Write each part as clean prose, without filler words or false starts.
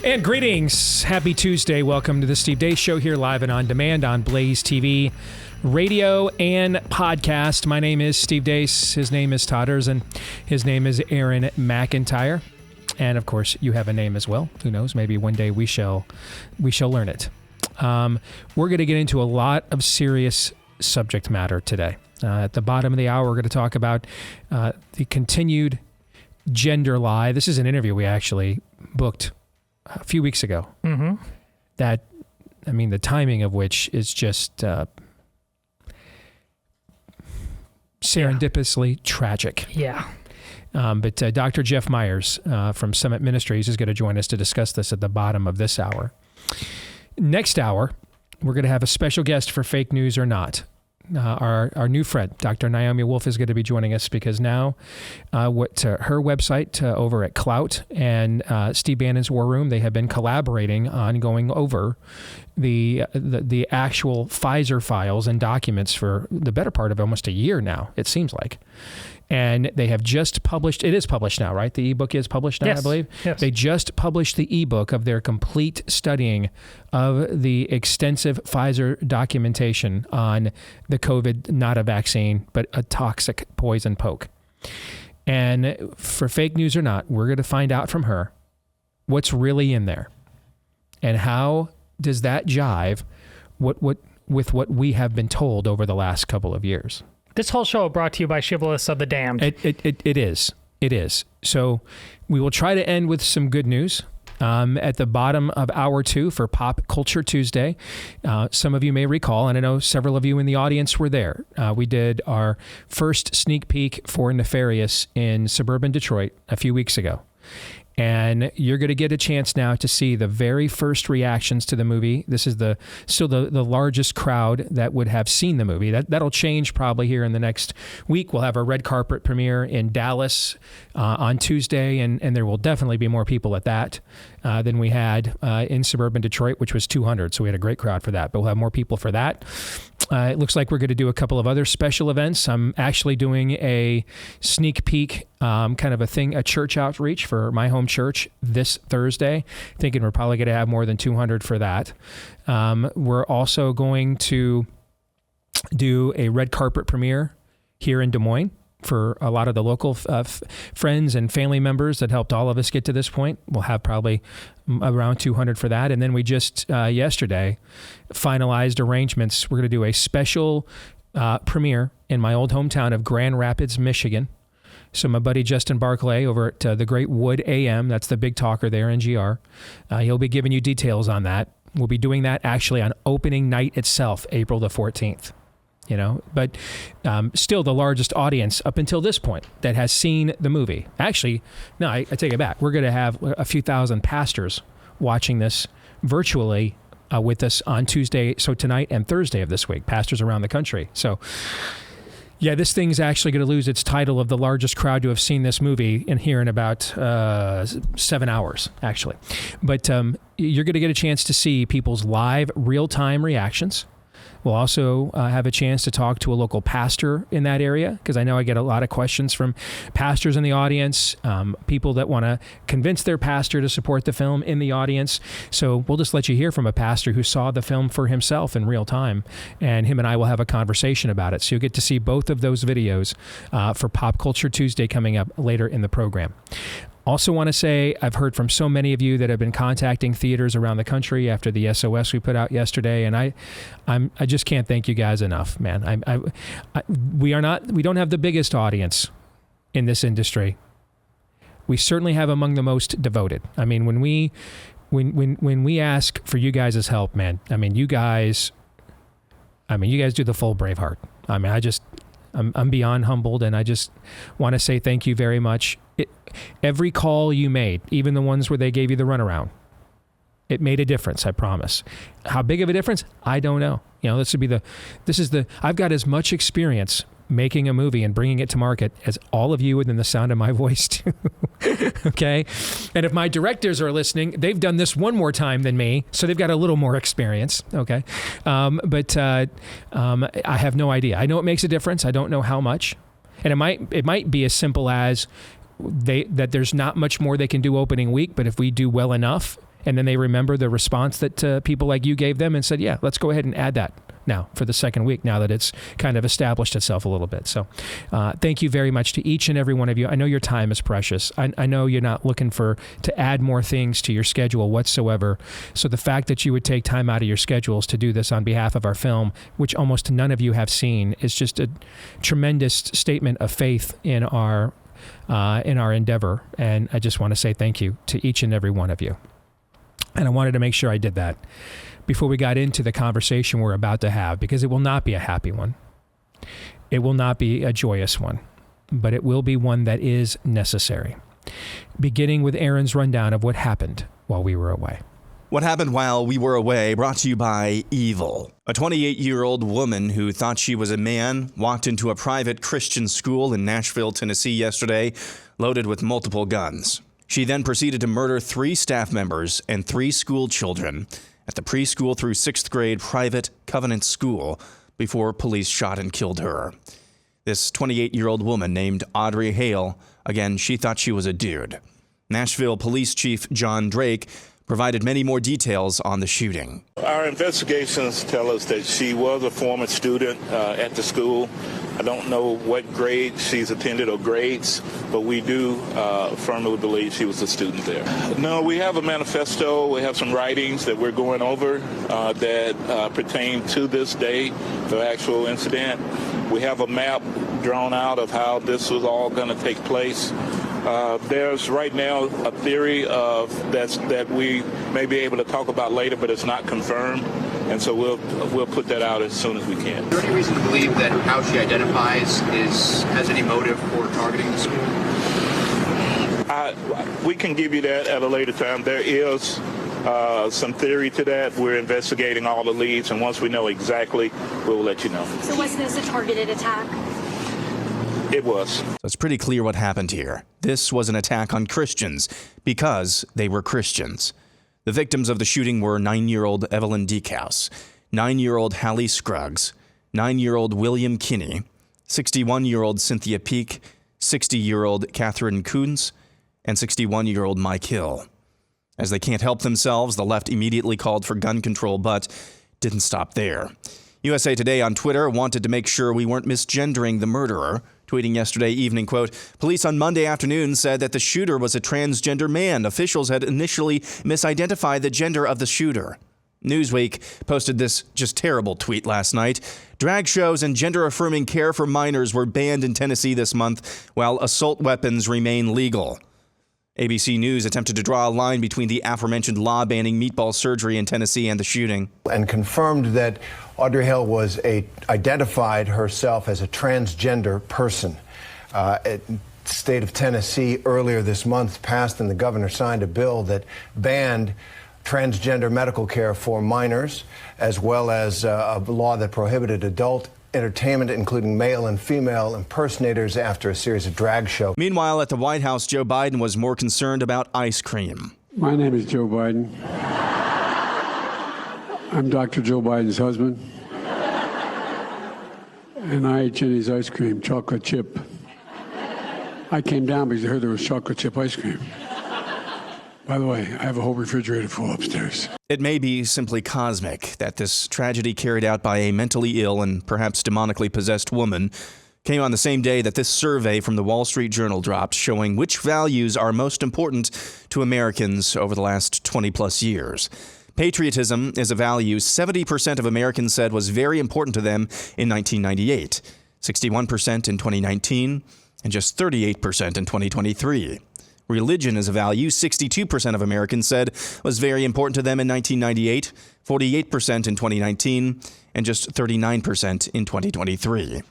And greetings. Happy Tuesday. Welcome to the Steve Deace Show here live and on demand on BlazeTV, radio and podcast. My name is Steve Deace. His name is Todders, and his name is Aaron McIntyre. And of course, you have a name as well. Who knows? Maybe one day we shall learn it. We're going to get into a lot of serious subject matter today. At the bottom of the hour, we're going to talk about the continued gender lie. This is an interview we actually booked a few weeks ago. Mm-hmm. The timing of which is just serendipitously tragic. Yeah. But Dr. Jeff Meyers from Summit Ministries is going to join us to discuss this at the bottom of this hour. Next hour, we're going to have a special guest for Fake News or Not. Our new friend, Dr. Naomi Wolf, is going to be joining us because now her website over at Clout and Steve Bannon's War Room, they have been collaborating on going over the actual Pfizer files and documents for the better part of almost a year now, it seems like. And they have just published, it is published now, right? The ebook is published now, yes. I believe. Yes. They just published the ebook of their complete studying of the extensive Pfizer documentation on the COVID, not a vaccine, but a toxic poison poke. And for Fake News or Not, we're going to find out from her what's really in there. And how does that jive with what we have been told over the last couple of years? This whole show brought to you by Chivalrous of the Damned. It is. So we will try to end with some good news at the bottom of hour 2 for Pop Culture Tuesday. Some of you may recall, and I know several of you in the audience were there. We did our first sneak peek for Nefarious in suburban Detroit a few weeks ago. And you're going to get a chance now to see the very first reactions to the movie. This is still the largest crowd that would have seen the movie. That'll change probably here in the next week. We'll have a red carpet premiere in Dallas on Tuesday, and there will definitely be more people at that than we had in suburban Detroit, which was 200. So we had a great crowd for that, but we'll have more people for that. It looks like we're going to do a couple of other special events. I'm actually doing a sneak peek, kind of a church outreach for my home church this Thursday. Thinking we're probably going to have more than 200 for that. We're also going to do a red carpet premiere here in Des Moines for a lot of the local friends and family members that helped all of us get to this point. We'll have probably around 200 for that. And then we just yesterday finalized arrangements. We're going to do a special premiere in my old hometown of Grand Rapids, Michigan. So my buddy Justin Barclay over at the Great Wood AM, that's the big talker there in GR, he'll be giving you details on that. We'll be doing that actually on opening night itself, April the 14th. But still the largest audience up until this point that has seen the movie. Actually, no, I take it back. We're going to have a few thousand pastors watching this virtually with us on Tuesday, so tonight and Thursday of this week, pastors around the country. So, yeah, this thing's actually going to lose its title of the largest crowd to have seen this movie in here in about 7 hours, actually. But you're going to get a chance to see people's live, real-time reactions. We'll also have a chance to talk to a local pastor in that area, because I know I get a lot of questions from pastors in the audience, people that want to convince their pastor to support the film in the audience. So we'll just let you hear from a pastor who saw the film for himself in real time, and him and I will have a conversation about it. So you'll get to see both of those videos for Pop Culture Tuesday coming up later in the program. Also want to say I've heard from so many of you that have been contacting theaters around the country after the SOS we put out yesterday, and I just can't thank you guys enough, man. We don't have the biggest audience in this industry. We certainly have among the most devoted. I mean, when we ask for you guys' help, man, you guys do the full Braveheart. I'm beyond humbled, and I just want to say thank you very much. Every call you made, even the ones where they gave you the runaround, it made a difference, I promise. How big of a difference? I don't know. I've got as much experience making a movie and bringing it to market as all of you within the sound of my voice too. Okay? And if my directors are listening, they've done this one more time than me, so they've got a little more experience. Okay? But I have no idea. I know it makes a difference. I don't know how much. And it might be as simple as that there's not much more they can do opening week, but if we do well enough And then they remember the response that people like you gave them and said, yeah, let's go ahead and add that now for the second week, now that it's kind of established itself a little bit. So thank you very much to each and every one of you. I know your time is precious. I know you're not looking to add more things to your schedule whatsoever. So the fact that you would take time out of your schedules to do this on behalf of our film, which almost none of you have seen, is just a tremendous statement of faith in our endeavor. And I just want to say thank you to each and every one of you. And I wanted to make sure I did that before we got into the conversation we're about to have, because it will not be a happy one. It will not be a joyous one, but it will be one that is necessary. Beginning with Aaron's rundown of what happened while we were away. What happened while we were away brought to you by evil. A 28-year-old woman who thought she was a man walked into a private Christian school in Nashville, Tennessee yesterday, loaded with multiple guns. She then proceeded to murder 3 staff members and 3 school children at the preschool through 6th grade private Covenant school before police shot and killed her. This 28-year-old woman named Audrey Hale, again, she thought she was a dude. Nashville Police Chief John Drake provided many more details on the shooting. Our investigations tell us that she was a former student at the school. I don't know what grade she's attended or grades, but we do firmly believe she was a student there. No, we have a manifesto. We have some writings that we're going over that pertain to this day, the actual incident. We have a map drawn out of how this was all going to take place. There's right now a theory of that we may be able to talk about later, but it's not confirmed, and so we'll put that out as soon as we can. Is there any reason to believe that how she identifies has any motive for targeting the school? We can give you that at a later time. There is some theory to that. We're investigating all the leads, and once we know exactly, we'll let you know. So was this a targeted attack? It was. So it's pretty clear what happened here. This was an attack on Christians because they were Christians. The victims of the shooting were 9-year-old Evelyn Deakhouse, 9-year-old Hallie Scruggs, 9-year-old William Kinney, 61-year-old Cynthia Peak, 60-year-old Catherine Coons, and 61-year-old Mike Hill. As they can't help themselves, the left immediately called for gun control, but didn't stop there. USA Today on Twitter wanted to make sure we weren't misgendering the murderer, tweeting yesterday evening, quote, "Police on Monday afternoon said that the shooter was a transgender man. Officials had initially misidentified the gender of the shooter." Newsweek posted this just terrible tweet last night. Drag shows and gender-affirming care for minors were banned in Tennessee this month, while assault weapons remain legal. ABC News attempted to draw a line between the aforementioned law banning meatball surgery in Tennessee and the shooting. And confirmed that Audrey Hale was identified herself as a transgender person. The state of Tennessee earlier this month passed and the governor signed a bill that banned transgender medical care for minors, as well as a law that prohibited adult entertainment, including male and female impersonators, after a series of drag shows. Meanwhile, at the White House, Joe Biden was more concerned about ice cream. My name is Joe Biden. I'm Dr. Joe Biden's husband. And I ate Jenny's ice cream, chocolate chip. I came down because I heard there was chocolate chip ice cream. By the way, I have a whole refrigerator full upstairs. It may be simply cosmic that this tragedy carried out by a mentally ill and perhaps demonically possessed woman came on the same day that this survey from the Wall Street Journal dropped, showing which values are most important to Americans over the last 20-plus years. Patriotism is a value 70% of Americans said was very important to them in 1998, 61% in 2019, and just 38% in 2023. Religion is a value 62% of Americans said was very important to them in 1998, 48% in 2019, and just 39% in 2023.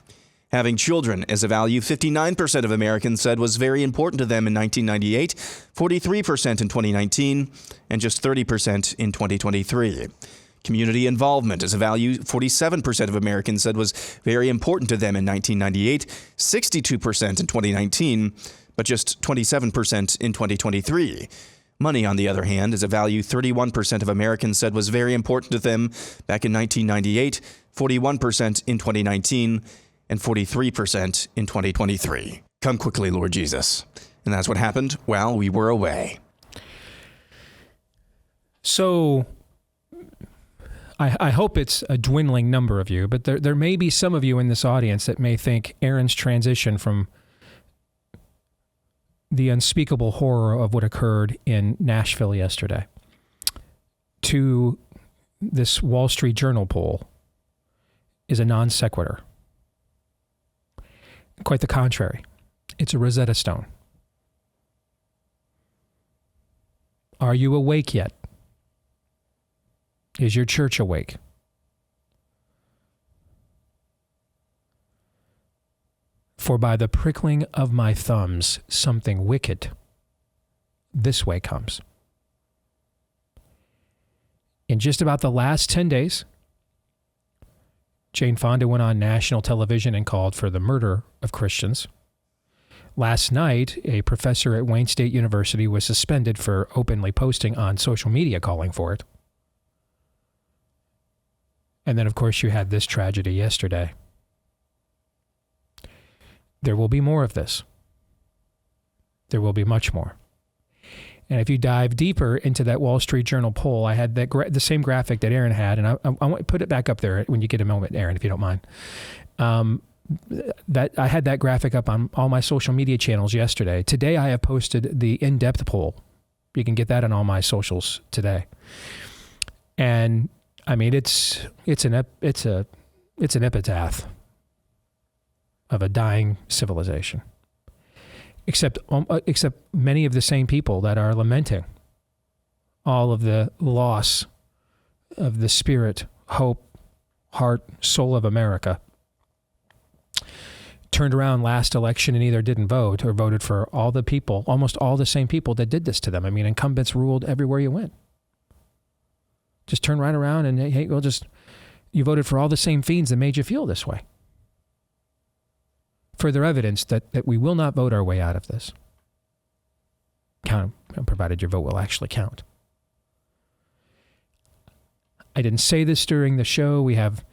Having children is a value 59% of Americans said was very important to them in 1998, 43% in 2019, and just 30% in 2023. Community involvement is a value 47% of Americans said was very important to them in 1998, 62% in 2019, but just 27% in 2023. Money, on the other hand, is a value 31% of Americans said was very important to them back in 1998, 41% in 2019, and 43% in 2023. Come quickly, Lord Jesus. And that's what happened while we were away. So I hope it's a dwindling number of you, but there may be some of you in this audience that may think Aaron's transition from the unspeakable horror of what occurred in Nashville yesterday to this Wall Street Journal poll is a non sequitur. Quite the contrary. It's a Rosetta Stone. Are you awake yet? Is your church awake? For by the prickling of my thumbs, something wicked this way comes. In just about the last 10 days, Jane Fonda went on national television and called for the murder of Christians. Last night, a professor at Wayne State University was suspended for openly posting on social media calling for it. And then, of course, you had this tragedy yesterday. There will be more of this. There will be much more. And if you dive deeper into that Wall Street Journal poll, I had that the same graphic that Aaron had, and I want to put it back up there when you get a moment, Aaron, if you don't mind. That I had that graphic up on all my social media channels yesterday. Today, I have posted the in-depth poll. You can get that on all my socials today. And I mean, it's an epitaph of a dying civilization. Except many of the same people that are lamenting all of the loss of the spirit, hope, heart, soul of America turned around last election and either didn't vote or voted for all the people, almost all the same people that did this to them. I mean, incumbents ruled everywhere you went. Just turn right around and, hey, well, you voted for all the same fiends that made you feel this way. Further evidence that we will not vote our way out of this. Provided your vote will actually count. I didn't say this during the show. We have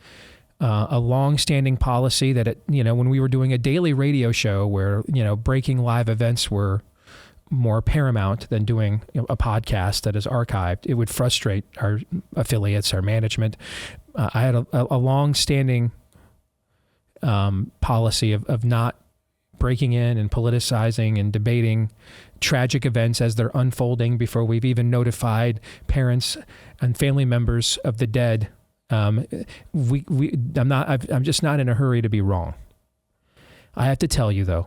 a long-standing policy that, when we were doing a daily radio show where, breaking live events were more paramount than doing a podcast that is archived, it would frustrate our affiliates, our management. I had a long-standing policy of not breaking in and politicizing and debating tragic events as they're unfolding before we've even notified parents and family members of the dead. I'm just not in a hurry to be wrong. I have to tell you though,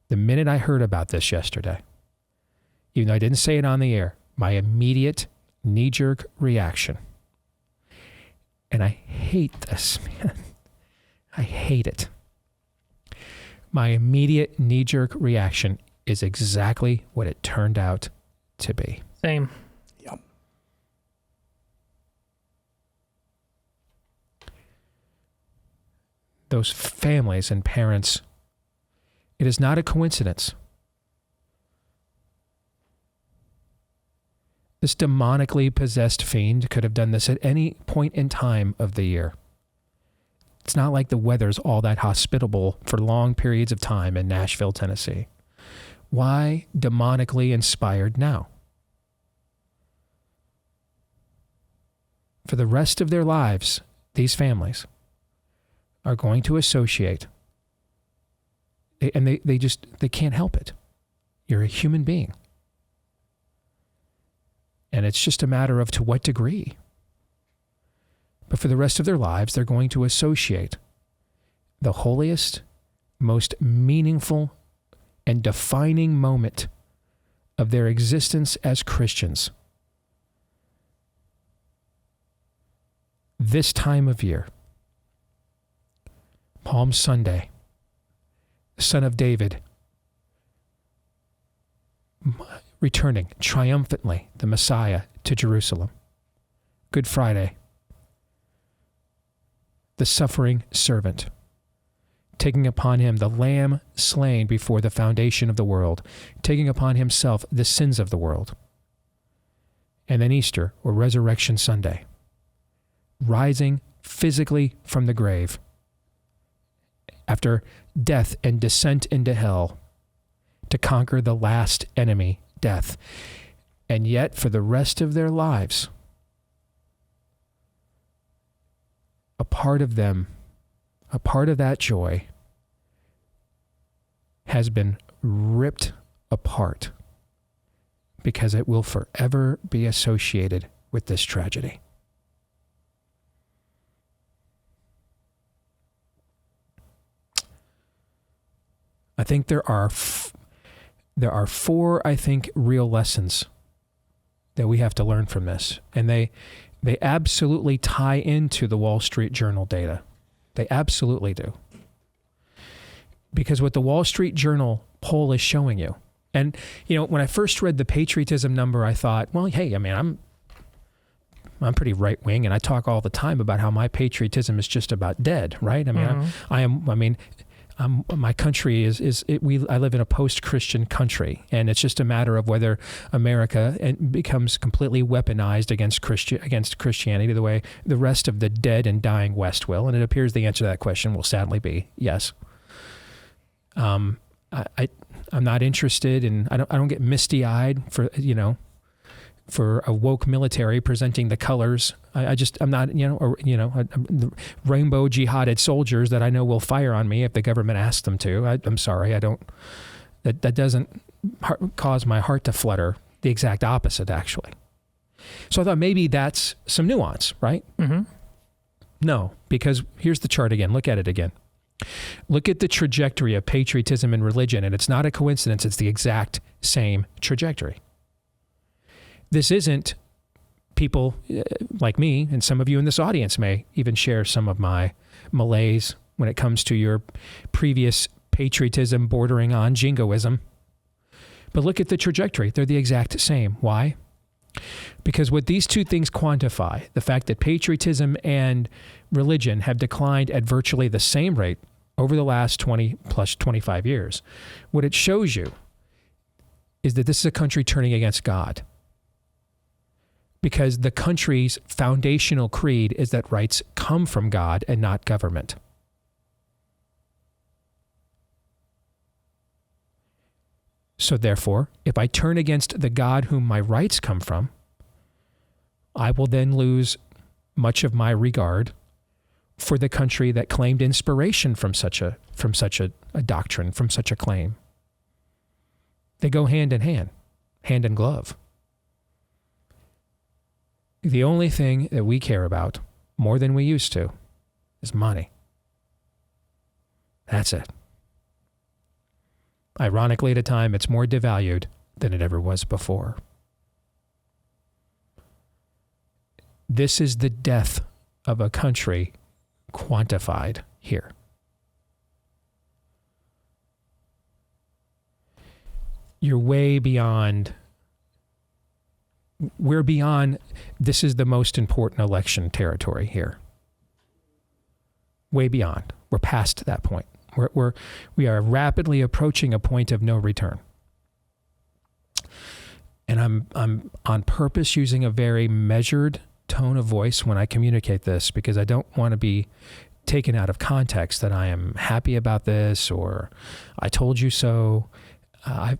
the minute I heard about this yesterday, even though I didn't say it on the air, my immediate knee-jerk reaction, and I hate this, man. I hate it. My immediate knee-jerk reaction is exactly what it turned out to be. Same. Yep. Those families and parents, it is not a coincidence. This demonically possessed fiend could have done this at any point in time of the year. It's not like the weather's all that hospitable for long periods of time in Nashville, Tennessee. Why demonically inspired now? For the rest of their lives, these families are going to associate, and they can't help it. You're a human being. And it's just a matter of to what degree. But for the rest of their lives, they're going to associate the holiest, most meaningful, and defining moment of their existence as Christians. This time of year, Palm Sunday, Son of David, returning triumphantly, the Messiah, to Jerusalem. Good Friday, the suffering servant, taking upon him the lamb slain before the foundation of the world, taking upon himself the sins of the world. And then Easter, or Resurrection Sunday, rising physically from the grave after death and descent into hell to conquer the last enemy, death. And yet, for the rest of their lives, a part of them, a part of that joy has been ripped apart because it will forever be associated with this tragedy. I think there are four, I think, real lessons that we have to learn from this. And they absolutely tie into the Wall Street Journal data. They absolutely do. Because what the Wall Street Journal poll is showing you, and, when I first read the patriotism number, I thought, well, hey, I mean, I'm pretty right wing, and I talk all the time about how my patriotism is just about dead, right? I mean, my country I live in a post-Christian country, and it's just a matter of whether America becomes completely weaponized against Christianity the way the rest of the dead and dying West will. And it appears the answer to that question will sadly be yes. I'm not interested in, I don't get misty-eyed for a woke military presenting the colors. I'm not, rainbow jihaded soldiers that I know will fire on me if the government asks them to. I'm sorry, that doesn't cause my heart to flutter. The exact opposite, actually. So I thought maybe that's some nuance, right? Mm-hmm. No, because here's the chart again. Look at it again. Look at the trajectory of patriotism and religion, and it's not a coincidence. It's the exact same trajectory. This isn't people like me, and some of you in this audience may even share some of my malaise when it comes to your previous patriotism bordering on jingoism. But look at the trajectory. They're the exact same. Why? Because what these two things quantify, the fact that patriotism and religion have declined at virtually the same rate over the last 20 plus 25 years, what it shows you is that this is a country turning against God. Because the country's foundational creed is that rights come from God and not government. So therefore, if I turn against the God whom my rights come from, I will then lose much of my regard for the country that claimed inspiration from such a doctrine, from such a claim. They go hand in hand in glove. The only thing that we care about more than we used to is money. That's it. Ironically, at a time, it's more devalued than it ever was before. This is the death of a country quantified here. You're way beyond. We're beyond, this is the most important election territory here. Way beyond. We're past that point. We are rapidly approaching a point of no return. And I'm on purpose using a very measured tone of voice when I communicate this because I don't want to be taken out of context that I am happy about this or I told you so. I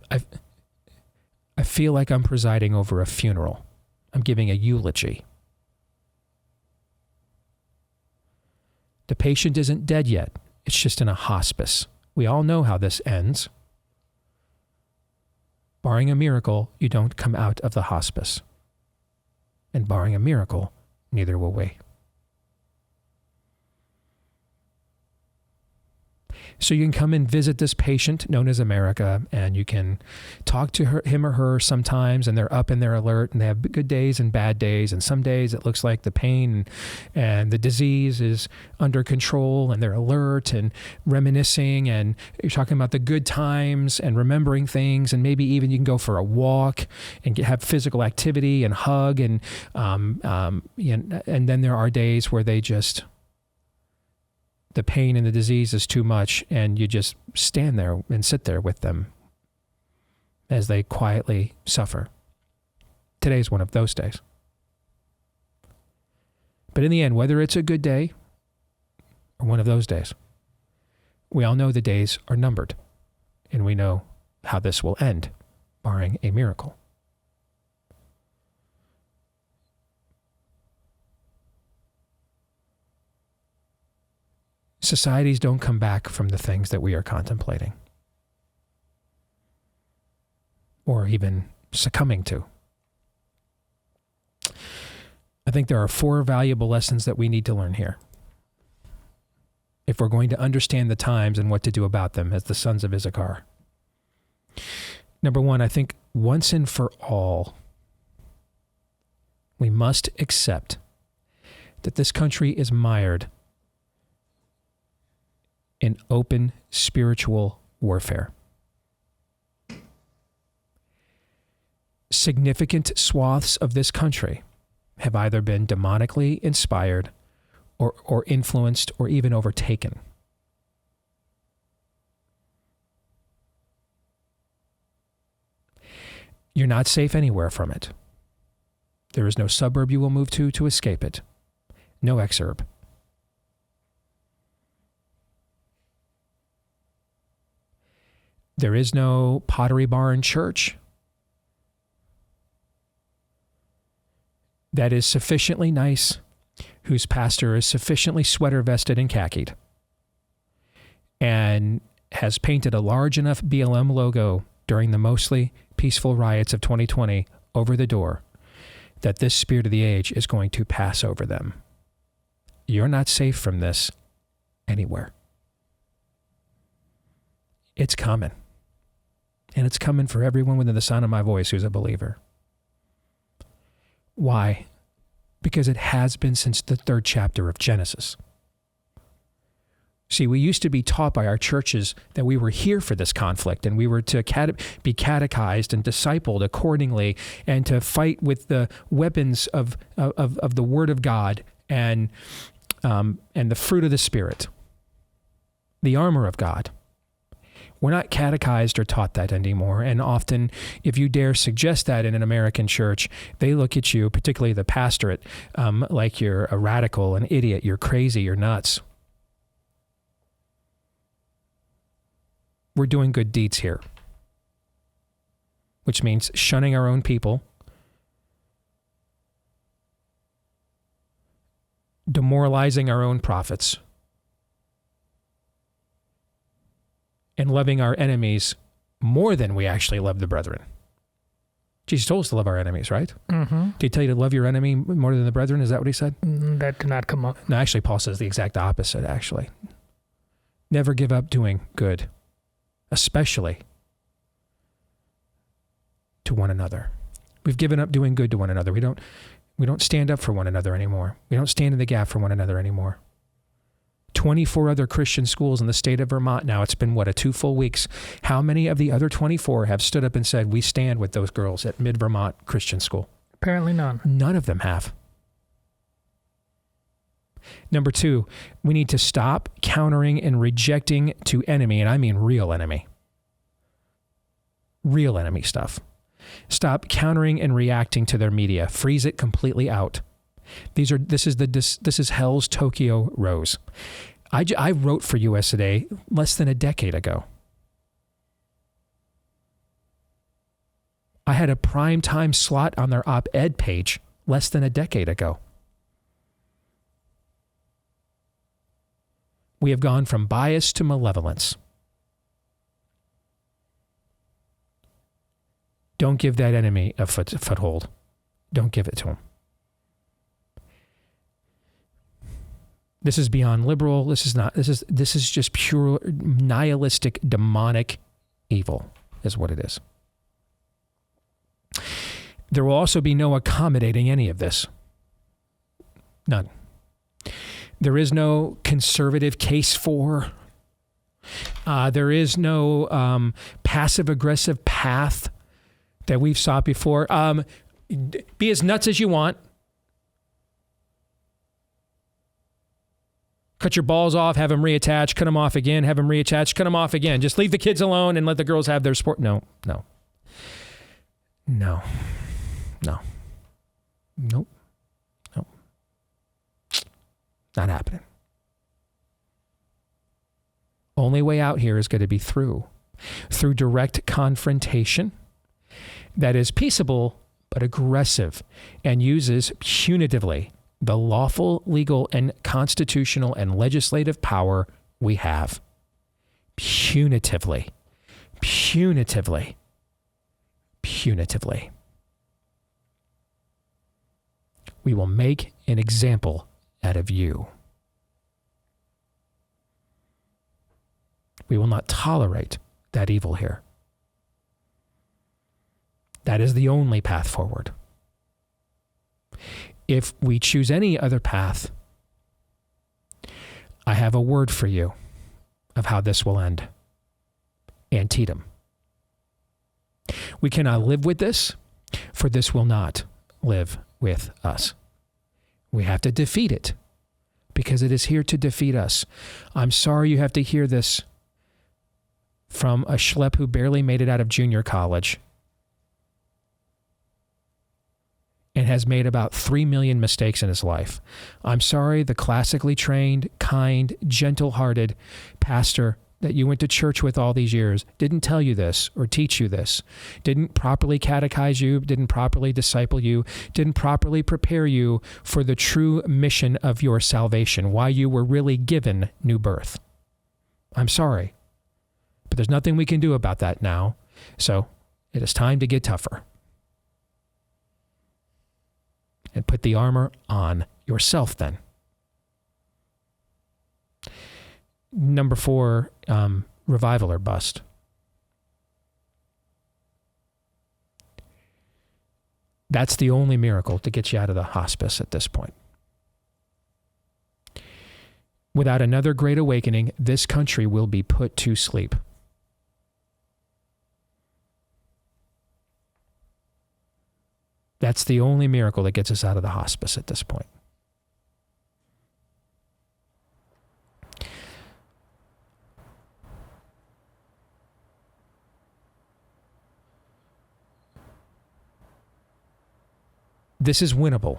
feel like I'm presiding over a funeral. I'm giving a eulogy. The patient isn't dead yet. It's just in a hospice. We all know how this ends. Barring a miracle, you don't come out of the hospice. And barring a miracle, neither will we. So you can come and visit this patient known as America, and you can talk to him or her sometimes, and they're up and they're alert, and they have good days and bad days, and some days it looks like the pain and the disease is under control, and they're alert and reminiscing, and you're talking about the good times and remembering things, and maybe even you can go for a walk and have physical activity and hug, and then there are days where the pain and the disease is too much, and you just stand there and sit there with them as they quietly suffer. Today's one of those days. But in the end, whether it's a good day or one of those days, we all know the days are numbered, and we know how this will end, barring a miracle. societies don't come back from the things that we are contemplating or even succumbing to. I think there are 4 valuable lessons that we need to learn here if we're going to understand the times and what to do about them as the sons of Issachar. Number 1, I think once and for all, we must accept that this country is mired in open spiritual warfare. Significant swaths of this country have either been demonically inspired or influenced or even overtaken. You're not safe anywhere from it. There is no suburb you will move to escape it. No exurb. There is no Pottery Barn church that is sufficiently nice, whose pastor is sufficiently sweater vested and khakkied, and has painted a large enough BLM logo during the mostly peaceful riots of 2020 over the door that this spirit of the age is going to pass over them. You're not safe from this anywhere. It's coming. And it's coming for everyone within the sound of my voice who's a believer. Why? Because it has been since the 3rd chapter of Genesis. See, we used to be taught by our churches that we were here for this conflict and we were to be catechized and discipled accordingly and to fight with the weapons of the Word of God and the fruit of the Spirit, the armor of God. We're not catechized or taught that anymore. And often, if you dare suggest that in an American church, they look at you, particularly the pastorate, like you're a radical, an idiot, you're crazy, you're nuts. We're doing good deeds here, which means shunning our own people, demoralizing our own prophets, and loving our enemies more than we actually love the brethren. Jesus told us to love our enemies, right? Mm-hmm. Did he tell you to love your enemy more than the brethren? Is that what he said? That did not come up. No, actually, Paul says the exact opposite, actually. Never give up doing good, especially to one another. We've given up doing good to one another. We don't stand up for one another anymore. We don't stand in the gap for one another anymore. 24 other Christian schools in the state of Vermont now. It's been, 2 full weeks. How many of the other 24 have stood up and said, we stand with those girls at Mid-Vermont Christian School? Apparently none. None of them have. Number 2, we need to stop countering and rejecting to enemy, and I mean real enemy. Real enemy stuff. Stop countering and reacting to their media. Freeze it completely out. This is hell's Tokyo Rose. I wrote for USA Today less than a decade ago. I had a prime time slot on their op-ed page less than a decade ago. We have gone from bias to malevolence. Don't give that enemy a foothold. Don't give it to him. This is beyond liberal. This is just pure nihilistic, demonic evil is what it is. There will also be no accommodating any of this. None. There is no conservative case for. There is no passive-aggressive path that we've sought before. Be as nuts as you want. Cut your balls off, have them reattached, cut them off again, have them reattached, cut them off again. Just leave the kids alone and let the girls have their sport. No. Nope. Not happening. Only way out here is going to be through direct confrontation that is peaceable but aggressive and uses punitively the lawful, legal, and constitutional and legislative power we have. Punitively. Punitively. Punitively. We will make an example out of you. We will not tolerate that evil here. That is the only path forward. If we choose any other path, I have a word for you of how this will end. Antietam. We cannot live with this, for this will not live with us. We have to defeat it, because it is here to defeat us. I'm sorry you have to hear this from a schlep who barely made it out of junior college and has made about 3 million mistakes in his life. I'm sorry the classically trained, kind, gentle-hearted pastor that you went to church with all these years didn't tell you this or teach you this, didn't properly catechize you, didn't properly disciple you, didn't properly prepare you for the true mission of your salvation, why you were really given new birth. I'm sorry, but there's nothing we can do about that now. So it is time to get tougher. And put the armor on yourself then. Number 4, revival or bust. That's the only miracle to get you out of the hospice at this point. Without another great awakening, this country will be put to sleep. That's the only miracle that gets us out of the hospice at this point. This is winnable,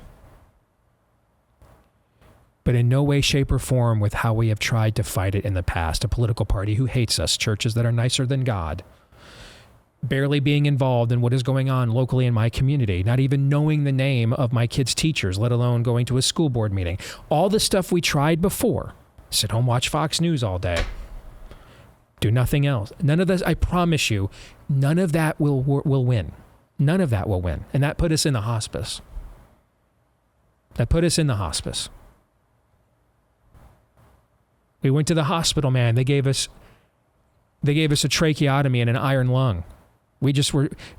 but in no way, shape, or form with how we have tried to fight it in the past. A political party who hates us, churches that are nicer than God, barely being involved in what is going on locally in my community, not even knowing the name of my kids' teachers, let alone going to a school board meeting. All the stuff we tried before. Sit home, watch Fox News all day. Do nothing else. None of this, I promise you, none of that will win. None of that will win. And that put us in the hospice. That put us in the hospice. We went to the hospital, man. They gave us a tracheotomy and an iron lung. We're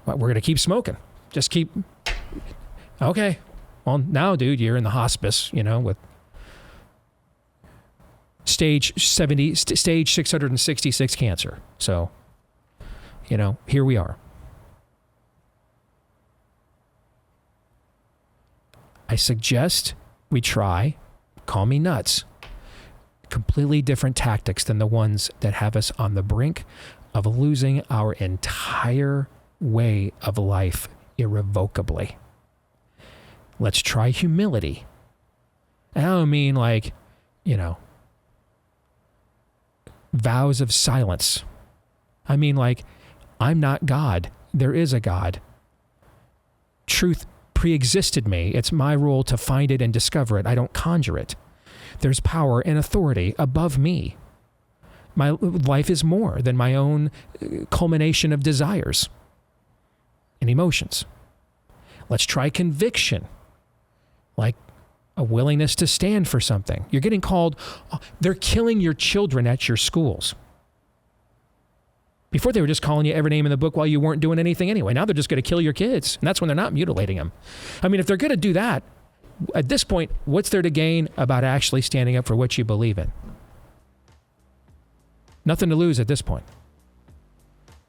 going to keep smoking. Just keep. Okay. Well, now, dude, you're in the hospice, with stage 666 cancer. So, here we are. I suggest we try, call me nuts, completely different tactics than the ones that have us on the brink of losing our entire way of life irrevocably. Let's try humility. And I don't mean vows of silence. I mean I'm not God. There is a God. Truth pre-existed me. It's my role to find it and discover it. I don't conjure it. There's power and authority above me. My life is more than my own culmination of desires and emotions. Let's try conviction, like a willingness to stand for something. You're getting called, they're killing your children at your schools. Before they were just calling you every name in the book while you weren't doing anything anyway. Now they're just going to kill your kids. And that's when they're not mutilating them. I mean, if they're going to do that, at this point, what's there to gain about actually standing up for what you believe in? Nothing to lose at this point.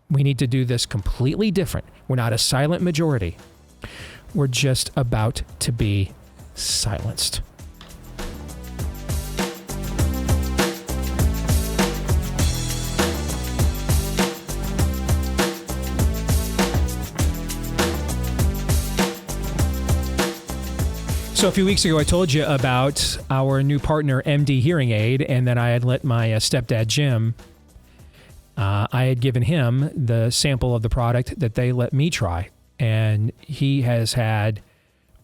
We need to do this completely different. We're not a silent majority. We're just about to be silenced. So a few weeks ago, I told you about our new partner, MD Hearing Aid, and that I had let my stepdad, Jim, I had given him the sample of the product that they let me try. And he has had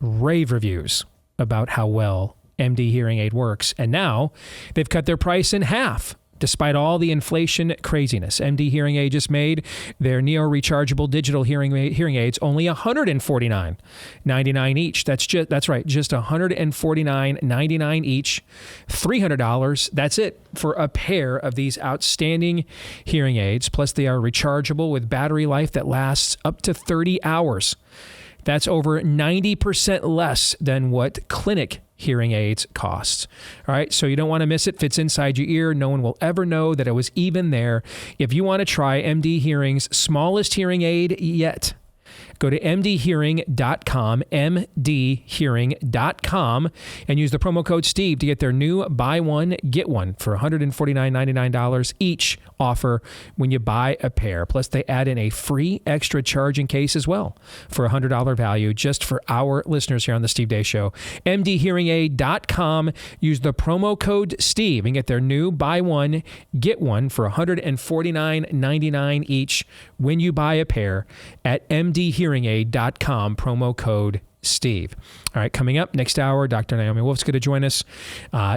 rave reviews about how well MD Hearing Aid works. And now they've cut their price in half Despite all the inflation craziness, MD Hearing Aid just made their Neo-rechargeable digital hearing aids only $149.99 each. That's right, just $149.99 each, $300. That's it for a pair of these outstanding hearing aids. Plus, they are rechargeable with battery life that lasts up to 30 hours. That's over 90% less than what clinic hearing aids costs. All right, so you don't want to miss it. Fits inside your ear. No one will ever know that it was even there. If you want to try MD Hearing's smallest hearing aid yet, go to mdhearing.com, mdhearing.com, and use the promo code Steve to get their new buy one, get one for $149.99 each offer when you buy a pair. Plus, they add in a free extra charging case as well for a $100 value just for our listeners here on the Steve Deace Show. mdhearingaid.com. Use the promo code Steve and get their new buy one, get one for $149.99 each when you buy a pair at mdhearingaid.com, promo code Steve. All right, coming up next hour, Dr. Naomi Wolf's going to join us.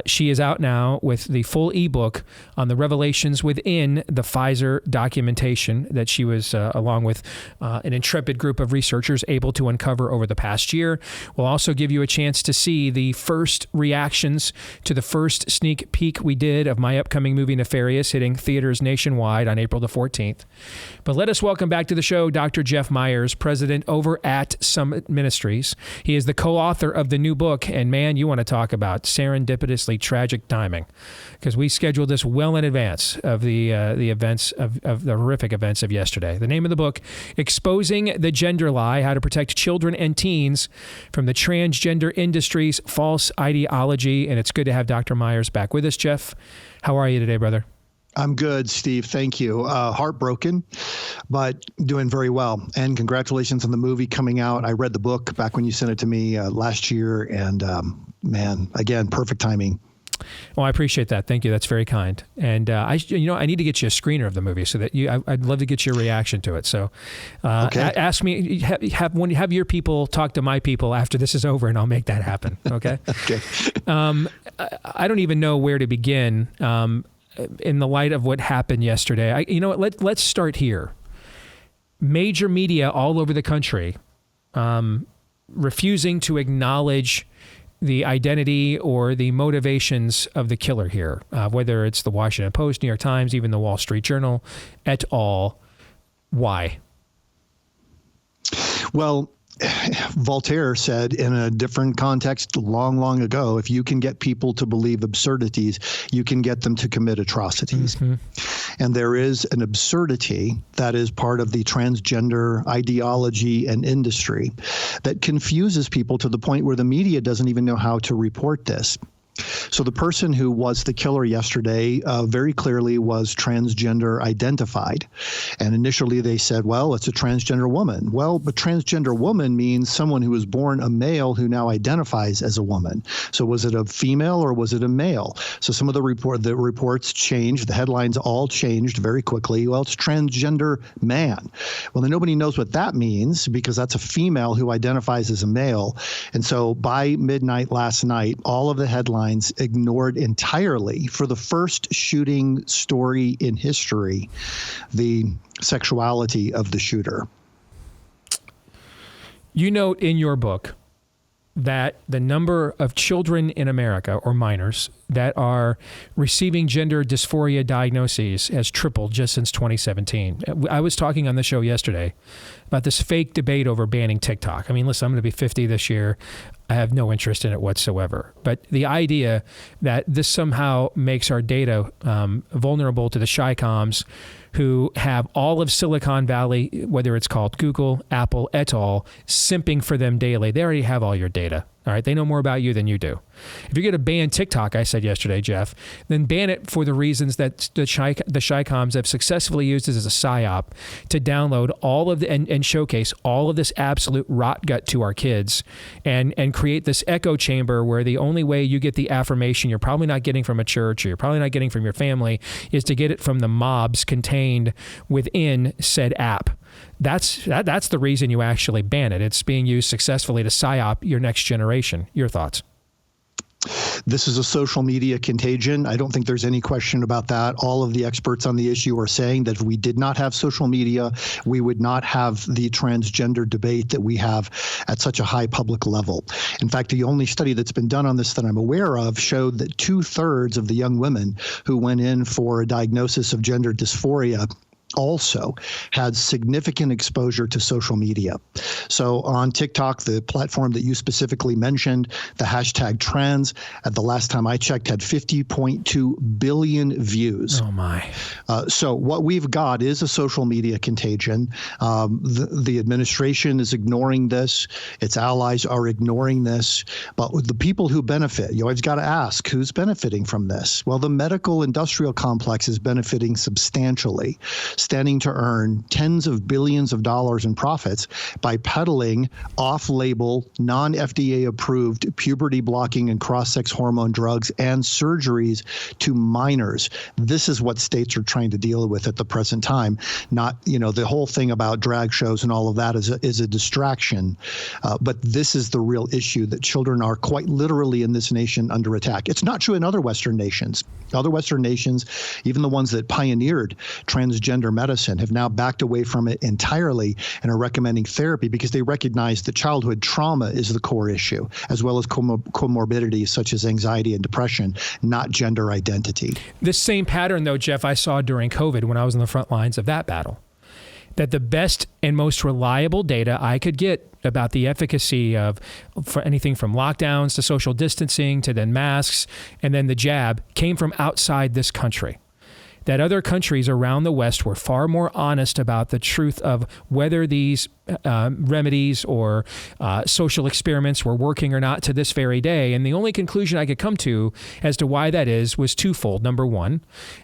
She is out now with the full ebook on the revelations within the Pfizer documentation that she was, along with an intrepid group of researchers, able to uncover over the past year. We'll also give you a chance to see the first reactions to the first sneak peek we did of my upcoming movie Nefarious, hitting theaters nationwide on April the 14th. But let us welcome back to the show Dr. Jeff Meyers, president over at Summit Ministries. He is the co-author of the new book, and man, you want to talk about serendipitously tragic timing, because we scheduled this well in advance of the events of the horrific events of yesterday. The name of the book: Exposing the Gender Lie: How to Protect Children and Teens from the Transgender Industry's False Ideology. And it's good to have Dr. Meyers back with us. Jeff, how are you today, brother? I'm good, Steve. Thank you. Heartbroken, but doing very well. And congratulations on the movie coming out. I read the book back when you sent it to me last year. And man, again, perfect timing. Well, I appreciate that. Thank you. That's very kind. And I need to get you a screener of the movie so that I'd love to get your reaction to it. So okay. Ask me, have your people talk to my people after this is over, and I'll make that happen. Okay. Okay. I don't even know where to begin. In the light of what happened yesterday, let's start here. Major media all over the country refusing to acknowledge the identity or the motivations of the killer here, whether it's the Washington Post, New York Times, even the Wall Street Journal, et al. Why? Well, Voltaire said in a different context long, long ago, if you can get people to believe absurdities, you can get them to commit atrocities. Mm-hmm. And there is an absurdity that is part of the transgender ideology and industry that confuses people to the point where the media doesn't even know how to report this. So the person who was the killer yesterday very clearly was transgender identified. And initially they said, well, it's a transgender woman. Well, but transgender woman means someone who was born a male who now identifies as a woman. So was it a female or was it a male? So some of the reports changed. The headlines all changed very quickly. Well, it's transgender man. Well, then nobody knows what that means because that's a female who identifies as a male. And so by midnight last night, all of the headlines ignored entirely, for the first shooting story in history, the sexuality of the shooter. You note in your book that the number of children in America, or minors, that are receiving gender dysphoria diagnoses has tripled just since 2017. I was talking on the show yesterday about this fake debate over banning TikTok. I mean, listen, I'm going to be 50 this year. I have no interest in it whatsoever. But the idea that this somehow makes our data vulnerable to the shycoms who have all of Silicon Valley, whether it's called Google, Apple, et al., simping for them daily. They already have all your data. All right, they know more about you than you do. If you're going to ban TikTok, I said yesterday, Jeff, then ban it for the reasons that the shycoms have successfully used as a psyop to download all of the and showcase all of this absolute rot gut to our kids, and create this echo chamber where the only way you get the affirmation you're probably not getting from a church, or you're probably not getting from your family, is to get it from the mobs contained within said app. That's the reason you actually ban it. It's being used successfully to psyop your next generation. Your thoughts? This is a social media contagion. I don't think there's any question about that. All of the experts on the issue are saying that if we did not have social media, we would not have the transgender debate that we have at such a high public level. In fact, the only study that's been done on this that I'm aware of showed that 2/3 of the young women who went in for a diagnosis of gender dysphoria also had significant exposure to social media. So on TikTok, the platform that you specifically mentioned, the hashtag trans, at the last time I checked, had 50.2 billion views. Oh my. So what we've got is a social media contagion. The administration is ignoring this. Its allies are ignoring this. But the people who benefit, you always got to ask, who's benefiting from this? Well, the medical industrial complex is benefiting substantially, standing to earn tens of billions of dollars in profits by peddling off-label, non-FDA approved puberty blocking and cross-sex hormone drugs and surgeries to minors. This is what states are trying to deal with at the present time. Not, the whole thing about drag shows and all of that is a distraction. But this is the real issue, that children are quite literally in this nation under attack. It's not true in other Western nations. Other Western nations, even the ones that pioneered transgender medicine, have now backed away from it entirely and are recommending therapy because they recognize that childhood trauma is the core issue, as well as comorbidities such as anxiety and depression, not gender identity. This same pattern, though, Jeff, I saw during COVID when I was on the front lines of that battle, that the best and most reliable data I could get about the efficacy of for anything from lockdowns to social distancing to then masks and then the jab came from outside this country. That other countries around the West were far more honest about the truth of whether these remedies or social experiments were working or not to this very day. And the only conclusion I could come to as to why that is was twofold. Number one,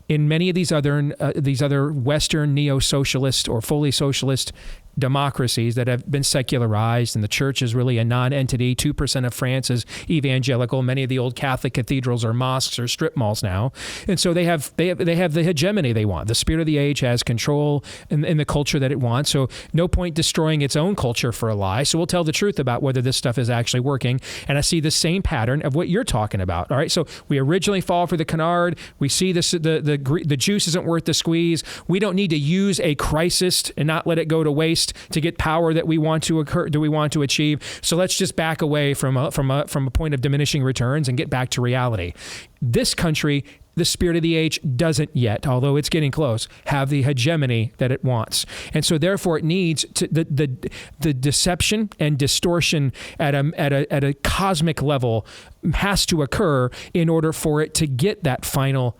in many of these other Western neo-socialist or fully socialist democracies that have been secularized, and the church is really a non-entity. 2% of France is evangelical. Many of the old Catholic cathedrals are mosques or strip malls now, and so they have the hegemony they want. The spirit of the age has control in the culture that it wants. So no point destroying its own culture for a lie. So we'll tell the truth about whether this stuff is actually working. And I see the same pattern of what you're talking about. All right, so we originally fall for the canard. We see this the juice isn't worth the squeeze. We don't need to use a crisis and not let it go to waste to get power that we want to achieve. So let's just back away from a point of diminishing returns and get back to reality. This country, the spirit of the age, doesn't yet, although it's getting close, have the hegemony that it wants. And so therefore it needs to, the deception and distortion at a cosmic level has to occur in order for it to get that final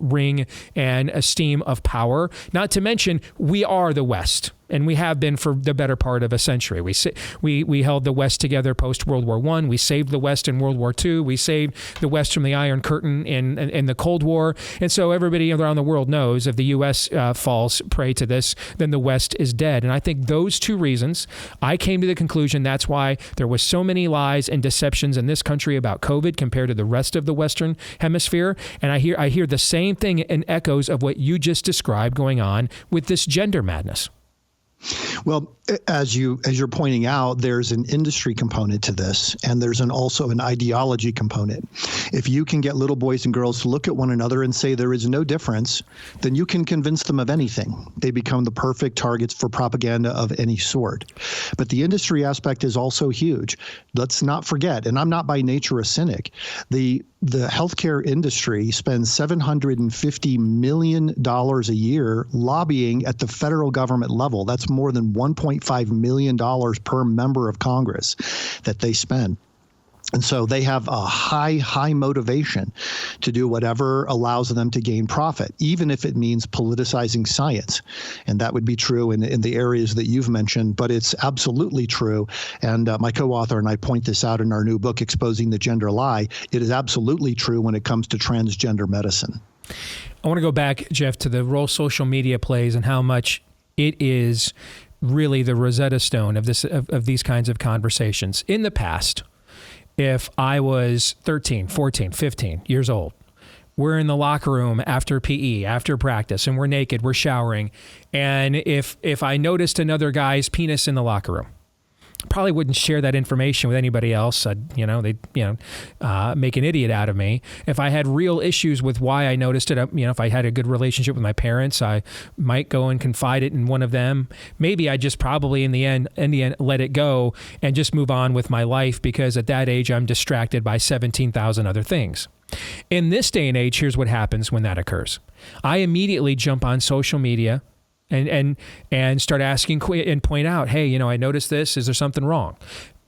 ring and esteem of power. Not to mention, we are the West, and we have been for the better part of a century. We held the West together post World War I. We saved the West in World War II. We saved the West from the Iron Curtain in the Cold War. And so everybody around the world knows if the U.S. falls prey to this, then the West is dead. And I think those two reasons, I came to the conclusion that's why there was so many lies and deceptions in this country about COVID compared to the rest of the Western Hemisphere. And I hear the same thing in echoes of what you just described going on with this gender madness. Well, as you're pointing out, there's an industry component to this, and there's also an ideology component. If you can get little boys and girls to look at one another and say there is no difference, then you can convince them of anything. They become the perfect targets for propaganda of any sort. But the industry aspect is also huge. Let's not forget, and I'm not by nature a cynic, the healthcare industry spends $750 million a year lobbying at the federal government level. That's more than $1.5 million per member of Congress that they spend. And so they have a high motivation to do whatever allows them to gain profit, even if it means politicizing science. And that would be true in the areas that you've mentioned, but it's absolutely true. And my co-author and I point this out in our new book, Exposing the Gender Lie. It is absolutely true when it comes to transgender medicine. I want to go back, Jeff, to the role social media plays and how much it is really the Rosetta Stone of these kinds of conversations. In the past, if I was 13, 14, 15 years old, we're in the locker room after PE, after practice, and we're naked, we're showering. And if I noticed another guy's penis in the locker room, probably wouldn't share that information with anybody else. They'd make an idiot out of me. If I had real issues with why I noticed it, if I had a good relationship with my parents, I might go and confide it in one of them. Maybe I just probably in the end, let it go and just move on with my life, because at that age, I'm distracted by 17,000 other things. In this day and age, here's what happens when that occurs. I immediately jump on social media and start asking and point out, hey, I noticed this. Is there something wrong?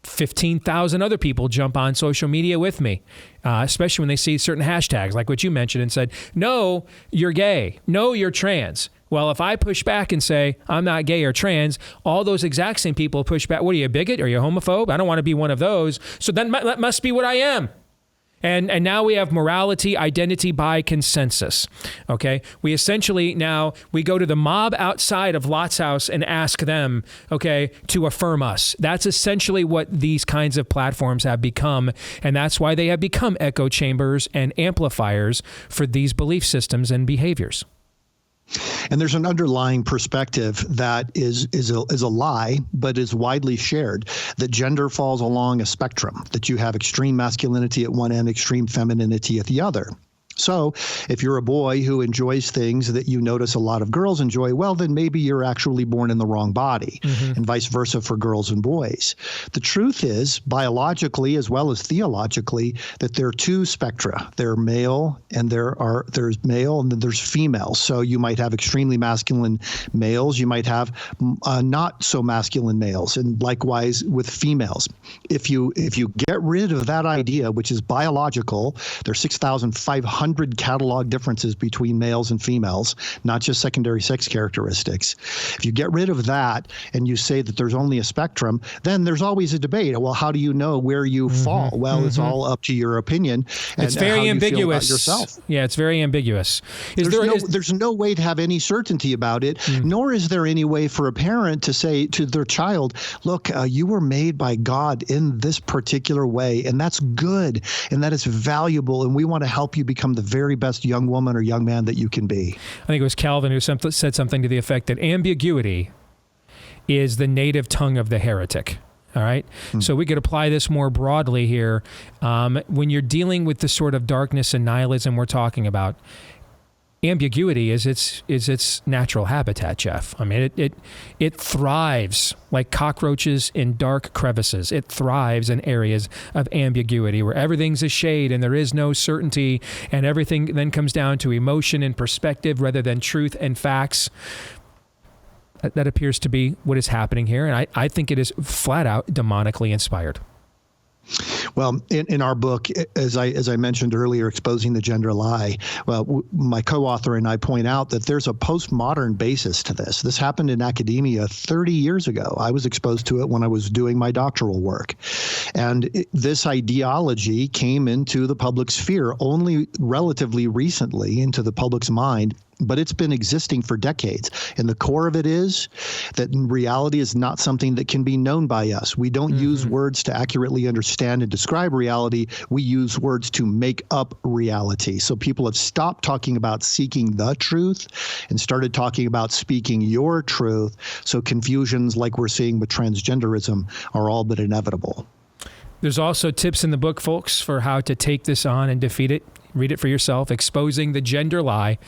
15,000 other people jump on social media with me, especially when they see certain hashtags like what you mentioned and said, no, you're gay. No, you're trans. Well, if I push back and say I'm not gay or trans, all those exact same people push back. What are you, a bigot? Are you a homophobe? I don't want to be one of those. So then that must be what I am. And now we have morality, identity by consensus, okay? We essentially now, we go to the mob outside of Lot's house and ask them, okay, to affirm us. That's essentially what these kinds of platforms have become, and that's why they have become echo chambers and amplifiers for these belief systems and behaviors. And there's an underlying perspective that is a lie, but is widely shared, that gender falls along a spectrum, that you have extreme masculinity at one end, extreme femininity at the other. So if you're a boy who enjoys things that you notice a lot of girls enjoy, well, then maybe you're actually born in the wrong body, and vice versa for girls and boys. The truth is, biologically as well as theologically, that there are two spectra. There are male, and there's male, and then there's female. So you might have extremely masculine males. You might have not so masculine males, and likewise with females. If you get rid of that idea, which is biological, there's 6,500 catalog differences between males and females, not just secondary sex characteristics. If you get rid of that and you say that there's only a spectrum, then there's always a debate. Well, how do you know where you fall? Well, it's all up to your opinion. And it's very how ambiguous. You feel about yourself. Yeah, it's very ambiguous. There's no way to have any certainty about it, nor is there any way for a parent to say to their child, look, you were made by God in this particular way, and that's good, and that is valuable, and we want to help you become the very best young woman or young man that you can be. I think it was Calvin who said something to the effect that ambiguity is the native tongue of the heretic. All right. So we could apply this more broadly here. When you're dealing with the sort of darkness and nihilism we're talking about, ambiguity is its natural habitat, Jeff. I mean, it thrives like cockroaches in dark crevices. It thrives in areas of ambiguity where everything's a shade and there is no certainty, and everything then comes down to emotion and perspective rather than truth and facts. That appears to be what is happening here, and I think it is flat out demonically inspired. Well, in our book, as I mentioned earlier, Exposing the Gender Lie, my co-author and I point out that there's a postmodern basis to this. This happened in academia 30 years ago. I was exposed to it when I was doing my doctoral work. And this ideology came into the public sphere only relatively recently, into the public's mind. But it's been existing for decades. And the core of it is that reality is not something that can be known by us. We don't use words to accurately understand and describe reality. We use words to make up reality. So people have stopped talking about seeking the truth and started talking about speaking your truth. So confusions like we're seeing with transgenderism are all but inevitable. There's also tips in the book, folks, for how to take this on and defeat it. Read it for yourself. Exposing the Gender Lie,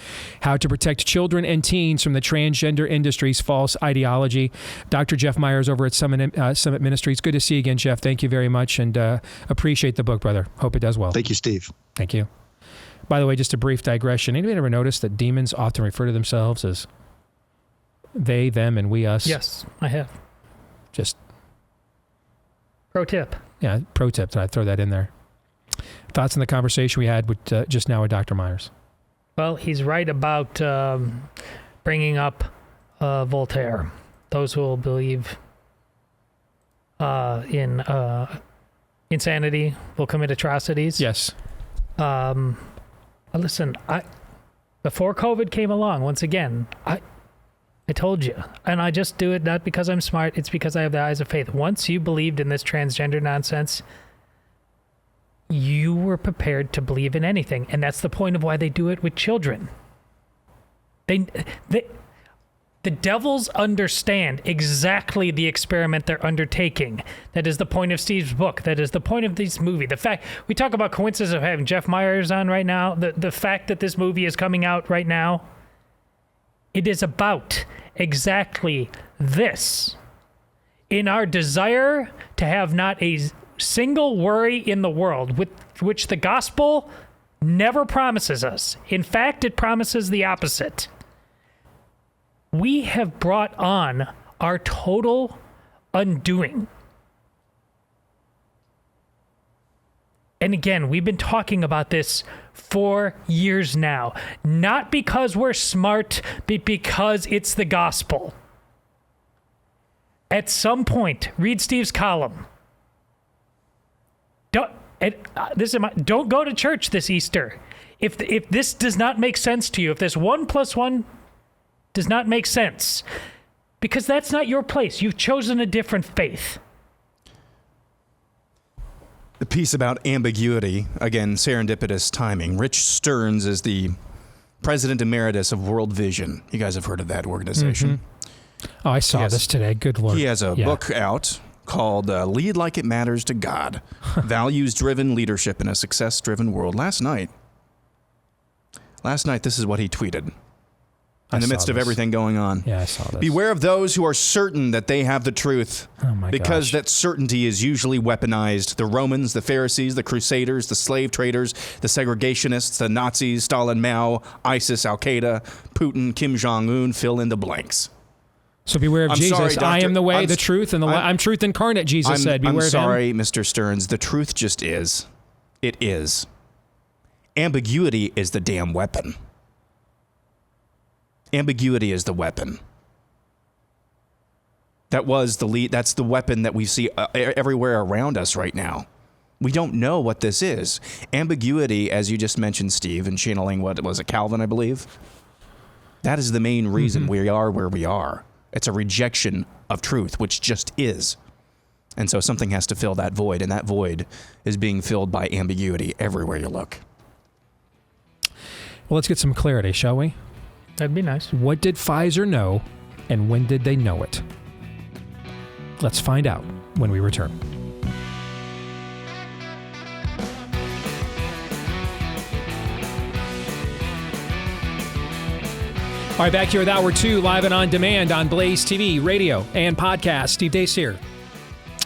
How to Protect Children and Teens from the Transgender Industry's False Ideology. Dr. Jeff Meyers over at Summit Ministries. Good to see you again, Jeff. Thank you very much, and appreciate the book, brother. Hope it does well. Thank you, Steve. Thank you. By the way, just a brief digression. Anybody ever notice that demons often refer to themselves as they, them, and we, us? Yes, I have. Just pro tip. Yeah, pro tip. I throw that in there. Thoughts on the conversation we had with just now with Dr. Meyers? Well, he's right about bringing up Voltaire. Those who will believe in insanity will commit atrocities. Yes. Listen, before COVID came along, once again, I told you, and I just do it not because I'm smart. It's because I have the eyes of faith. Once you believed in this transgender nonsense, you were prepared to believe in anything, and that's the point of why they do it with children. They The devils understand exactly the experiment they're undertaking. That is the point of Steve's book. That is the point of this movie. The fact we talk about coincidence of having Jeff Meyers on right now, the fact that this movie is coming out right now, it is about exactly this. In our desire to have not a single worry in the world, with which the gospel never promises us. In fact, it promises the opposite. We have brought on our total undoing. And again, we've been talking about this for years now. Not because we're smart, but because it's the gospel. At some point, read Steve's column. Don't go to church this Easter. If this does not make sense to you, if this 1 + 1 does not make sense, because that's not your place. You've chosen a different faith. The piece about ambiguity, again, serendipitous timing. Rich Stearns is the president emeritus of World Vision. You guys have heard of that organization. Oh, I saw this today. Good Lord. He has a book out called Lead Like It Matters to God, Values-Driven Leadership in a Success-Driven World. Last night, this is what he tweeted in the midst of everything going on. Yeah, I saw this. Beware of those who are certain that they have the truth, because that certainty is usually weaponized. The Romans, the Pharisees, the Crusaders, the slave traders, the segregationists, the Nazis, Stalin, Mao, ISIS, Al-Qaeda, Putin, Kim Jong-un, fill in the blanks. So beware of Jesus. Sorry, I am the way, the truth, and the life. I'm truth incarnate, Jesus said. Beware I'm sorry, of him. Mr. Stearns. The truth just is. It is. Ambiguity is the damn weapon. Ambiguity is the weapon. That's the weapon that we see everywhere around us right now. We don't know what this is. Ambiguity, as you just mentioned, Steve, and channeling what was it, Calvin, I believe? That is the main reason we are where we are. It's a rejection of truth, which just is. And so something has to fill that void, and that void is being filled by ambiguity everywhere you look. Well, let's get some clarity, shall we? That'd be nice. What did Pfizer know, and when did they know it? Let's find out when we return. All right, back here with Hour 2, live and on demand on Blaze TV, radio, and podcast. Steve Deace here,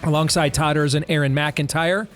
alongside Todd Erz and Aaron McIntyre.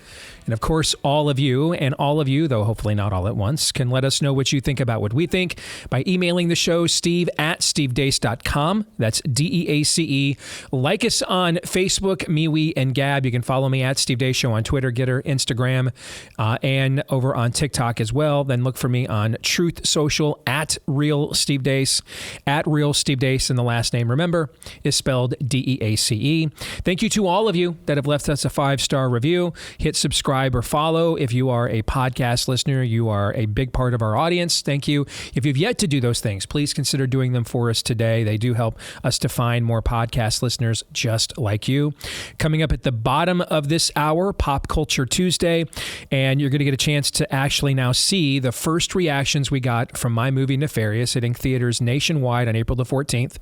And of course, all of you, though hopefully not all at once, can let us know what you think about what we think by emailing the show, steve@stevedeace.com. That's DEACE. Like us on Facebook, MeWe, and Gab. You can follow me at Steve Deace Show on Twitter, Getter, Instagram, and over on TikTok as well. Then look for me on Truth Social at Real Steve Deace, at Real Steve Deace, and the last name, remember, is spelled DEACE. Thank you to all of you that have left us a 5-star review. Hit subscribe or follow. If you are a podcast listener, you are a big part of our audience. Thank you. If you've yet to do those things, please consider doing them for us today. They do help us to find more podcast listeners just like you. Coming up at the bottom of this hour, Pop Culture Tuesday, and you're going to get a chance to actually now see the first reactions we got from my movie Nefarious, hitting theaters nationwide on April the 14th.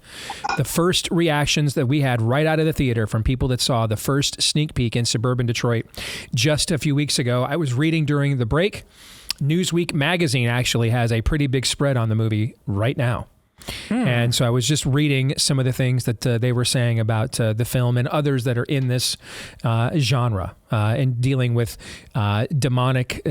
The first reactions that we had right out of the theater from people that saw the first sneak peek in suburban Detroit just a few weeks ago. I was reading during the break. Newsweek magazine actually has a pretty big spread on the movie right now. And so I was just reading some of the things that they were saying about the film and others that are in this genre and dealing with the demonic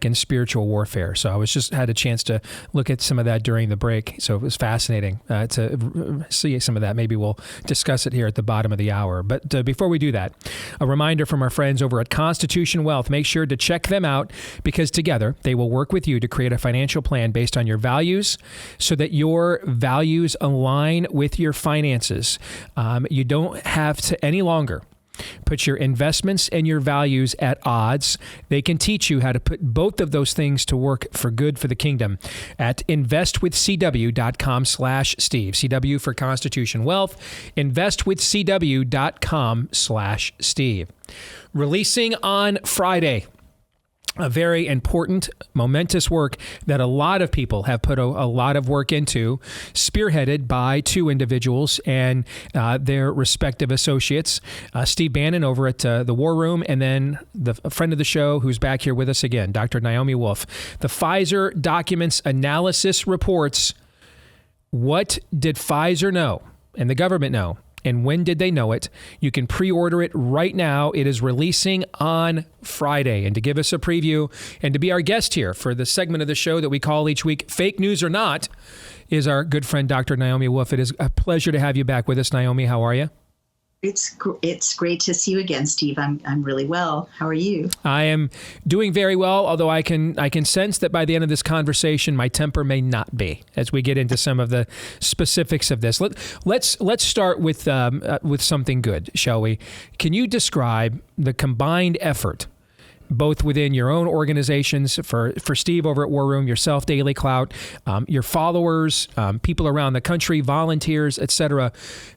and spiritual warfare. So I was just had a chance to look at some of that during the break. So it was fascinating to see some of that. Maybe we'll discuss it here at the bottom of the hour. But before we do that, a reminder from our friends over at Constitution Wealth. Make sure to check them out, because together they will work with you to create a financial plan based on your values so that your values align with your finances. You don't have to any longer put your investments and your values at odds. They can teach you how to put both of those things to work for good for the kingdom at investwithcw.com/Steve. CW for Constitution Wealth. Investwithcw.com/Steve. Releasing on Friday, a very important, momentous work that a lot of people have put a lot of work into, spearheaded by two individuals and their respective associates, Steve Bannon over at the War Room, and then a friend of the show who's back here with us again, Dr. Naomi Wolf. The Pfizer Documents Analysis reports, what did Pfizer know and the government know? And when did they know it? You can pre-order it right now. It is releasing on Friday. And to give us a preview and to be our guest here for the segment of the show that we call each week, Fake News or Not, is our good friend, Dr. Naomi Wolf. It is a pleasure to have you back with us, Naomi. How are you? It's great to see you again, Steve. I'm really well. How are you? I am doing very well, although I can sense that by the end of this conversation, my temper may not be as we get into some of the specifics of this. Let's start with something good, shall we? Can you describe the combined effort, both within your own organizations, for Steve over at War Room, yourself, Daily Clout, your followers, people around the country, volunteers, etc.,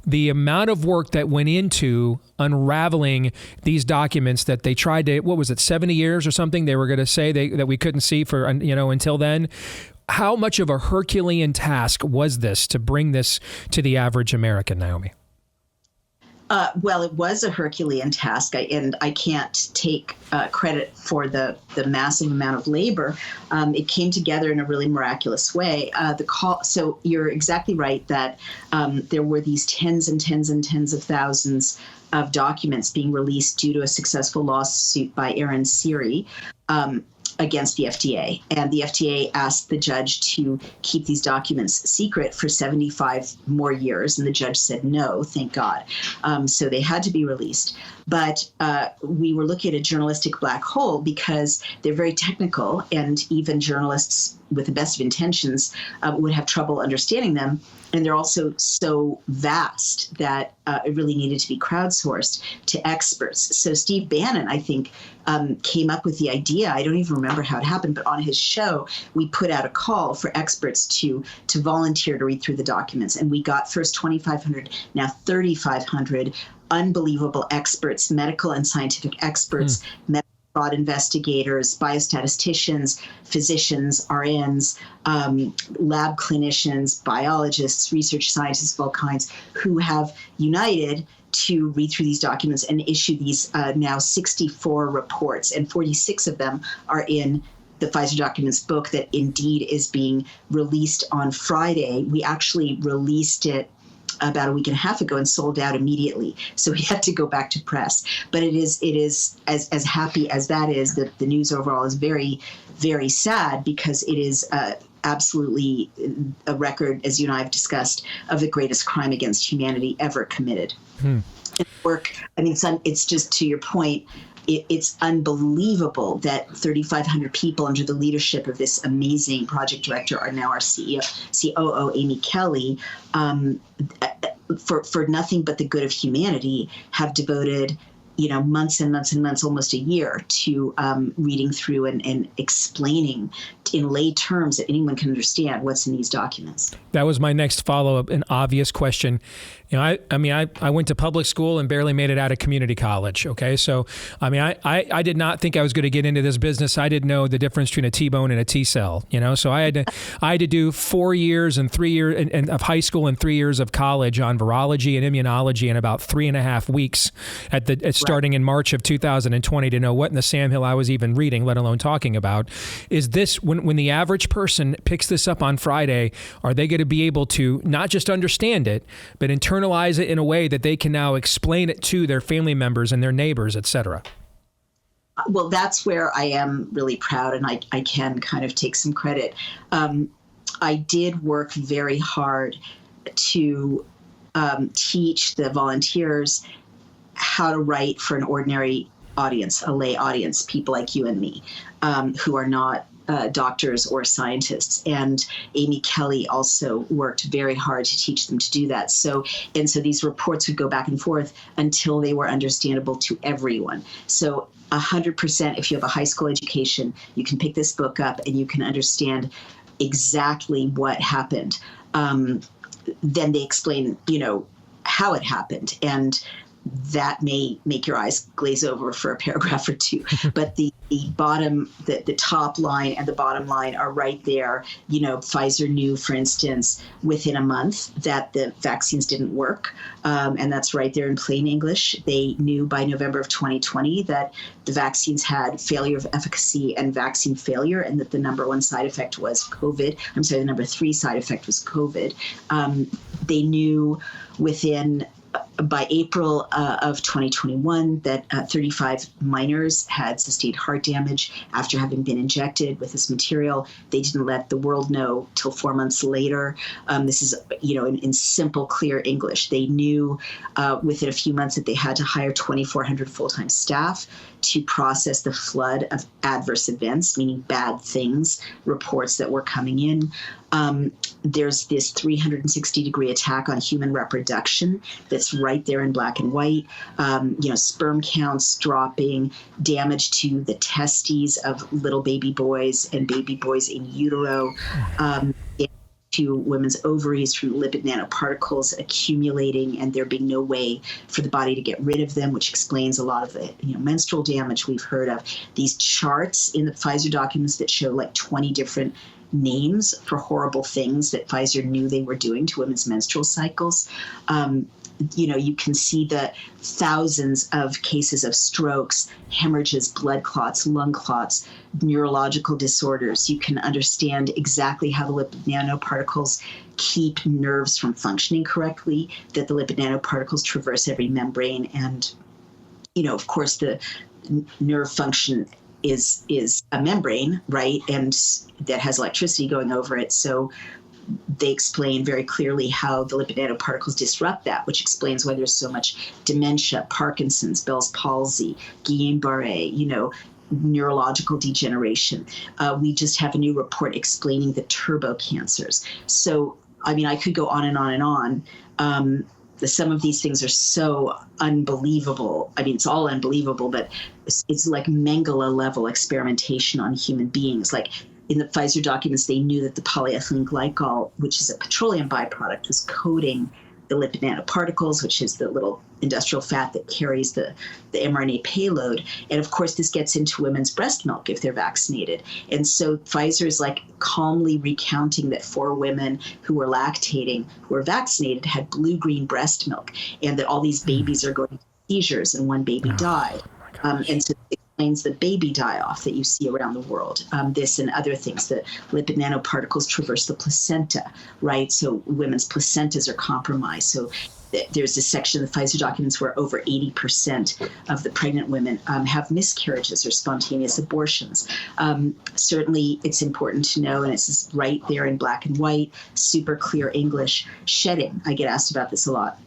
the amount of work that went into unraveling these documents that they tried to, 70 years or something, they were going to say that we couldn't see for, until then. How much of a Herculean task was this to bring this to the average American, Naomi? Well, it was a Herculean task, and I can't take credit for the massive amount of labor. It came together in a really miraculous way. So you're exactly right that there were these tens and tens and tens of thousands of documents being released due to a successful lawsuit by Aaron Siri against the FDA. And the FDA asked the judge to keep these documents secret for 75 more years. And the judge said no, thank God. So they had to be released. But we were looking at a journalistic black hole because they're very technical, and even journalists with the best of intentions would have trouble understanding them. And they're also so vast that it really needed to be crowdsourced to experts. So Steve Bannon, I think, came up with the idea. I don't even remember how it happened, but on his show, we put out a call for experts to volunteer to read through the documents. And we got first 2,500, now 3,500 unbelievable experts, medical and scientific experts, medical fraud investigators, biostatisticians, physicians, RNs, lab clinicians, biologists, research scientists of all kinds, who have united to read through these documents and issue these now 64 reports, and 46 of them are in the Pfizer Documents book that indeed is being released on Friday. We actually released it about a week and a half ago and sold out immediately. So we had to go back to press. But it is as happy as that is, that the news overall is very, very sad, because it is absolutely a record, as you and I have discussed, of the greatest crime against humanity ever committed. It's just, to your point, it's unbelievable that 3,500 people under the leadership of this amazing project director, are now our COO, Amy Kelly, for nothing but the good of humanity, have devoted months and months and months, almost a year, to reading through and explaining in lay terms that anyone can understand what's in these documents. That was my next follow-up, an obvious question. I went to public school and barely made it out of community college. Okay. So, I did not think I was going to get into this business. I didn't know the difference between a T-bone and a T-cell, so I had to do 4 years and 3 years of high school and 3 years of college on virology and immunology in about 3.5 weeks starting in March of 2020 to know what in the Sandhill I was even reading, let alone talking about. Is this, when the average person picks this up on Friday, are they going to be able to not just understand it, but internalize it in a way that they can now explain it to their family members and their neighbors, et cetera? Well, that's where I am really proud, and I can kind of take some credit. I did work very hard to teach the volunteers how to write for an ordinary audience, a lay audience, people like you and me, who are not doctors or scientists. And Amy Kelly also worked very hard to teach them to do that. So these reports would go back and forth until they were understandable to everyone. So 100%, if you have a high school education, you can pick this book up and you can understand exactly what happened. Then they explain, how it happened. And that may make your eyes glaze over for a paragraph or two. But the bottom, the top line and the bottom line are right there. Pfizer knew, for instance, within a month that the vaccines didn't work. And that's right there in plain English. They knew by November of 2020 that the vaccines had failure of efficacy and vaccine failure, and that the number one side effect was COVID. The number three side effect was COVID. They knew by April of 2021 that 35 minors had sustained heart damage after having been injected with this material. They didn't let the world know till 4 months later. This is, in simple, clear English. They knew within a few months that they had to hire 2,400 full-time staff to process the flood of adverse events, meaning bad things, reports that were coming in. There's this 360-degree attack on human reproduction that's right there in black and white. Sperm counts dropping, damage to the testes of little baby boys and baby boys in utero, to women's ovaries from lipid nanoparticles accumulating, and there being no way for the body to get rid of them, which explains a lot of the menstrual damage we've heard of. These charts in the Pfizer documents that show like 20 different names for horrible things that Pfizer knew they were doing to women's menstrual cycles. You can see the thousands of cases of strokes, hemorrhages, blood clots, lung clots, neurological disorders. You can understand exactly how the lipid nanoparticles keep nerves from functioning correctly, that the lipid nanoparticles traverse every membrane. And, of course, the nerve function is a membrane, right? And that has electricity going over it. So they explain very clearly how the lipid nanoparticles disrupt that, which explains why there's so much dementia, Parkinson's, Bell's palsy, Guillain-Barré, neurological degeneration. We just have a new report explaining the turbo cancers. So, I could go on and on and on. Some of these things are so unbelievable. It's all unbelievable, but it's like Mengele level experimentation on human beings. Like in the Pfizer documents, they knew that the polyethylene glycol, which is a petroleum byproduct, was coating the lipid nanoparticles, which is the little industrial fat that carries the mRNA payload. And of course, this gets into women's breast milk if they're vaccinated. And so Pfizer is like calmly recounting that 4 women who were lactating, who were vaccinated, had blue-green breast milk, and that all these babies are going to seizures, and one baby died. And so it explains the baby die-off that you see around the world. This and other things, the lipid nanoparticles traverse the placenta, right? So women's placentas are compromised. So there's this section of the Pfizer documents where over 80% of the pregnant women have miscarriages or spontaneous abortions. Certainly, it's important to know, and it's right there in black and white, super clear English, shedding. I get asked about this a lot.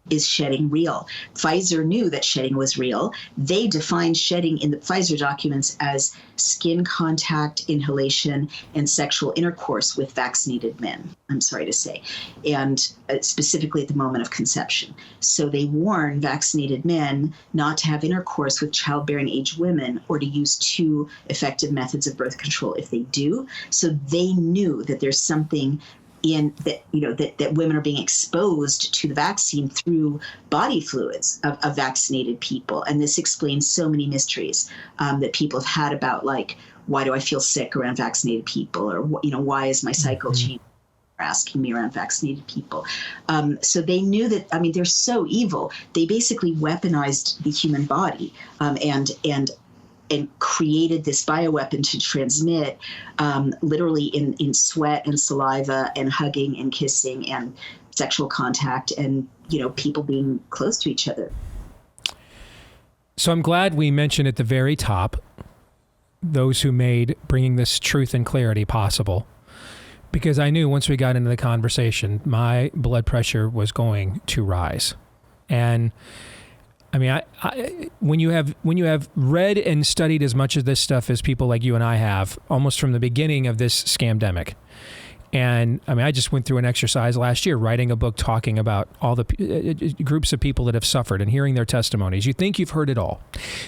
Is shedding real? Pfizer knew that shedding was real. They defined shedding in the Pfizer documents as skin contact, inhalation, and sexual intercourse with vaccinated men, I'm sorry to say, and specifically at the moment of conception. So they warn vaccinated men not to have intercourse with childbearing age women or to use 2 effective methods of birth control if they do. So they knew that there's something in that, that women are being exposed to the vaccine through body fluids of vaccinated people. And this explains so many mysteries that people have had about, like, why do I feel sick around vaccinated people? Or, why is my cycle changing? Asking me around vaccinated people. So they knew that, they're so evil. They basically weaponized the human body and created this bioweapon to transmit literally in sweat and saliva and hugging and kissing and sexual contact and, people being close to each other. So I'm glad we mentioned at the very top those who made bringing this truth and clarity possible, because I knew once we got into the conversation, my blood pressure was going to rise. And when you have read and studied as much of this stuff as people like you and I have, almost from the beginning of this scamdemic, and I just went through an exercise last year writing a book talking about all the groups of people that have suffered and hearing their testimonies. You think you've heard it all.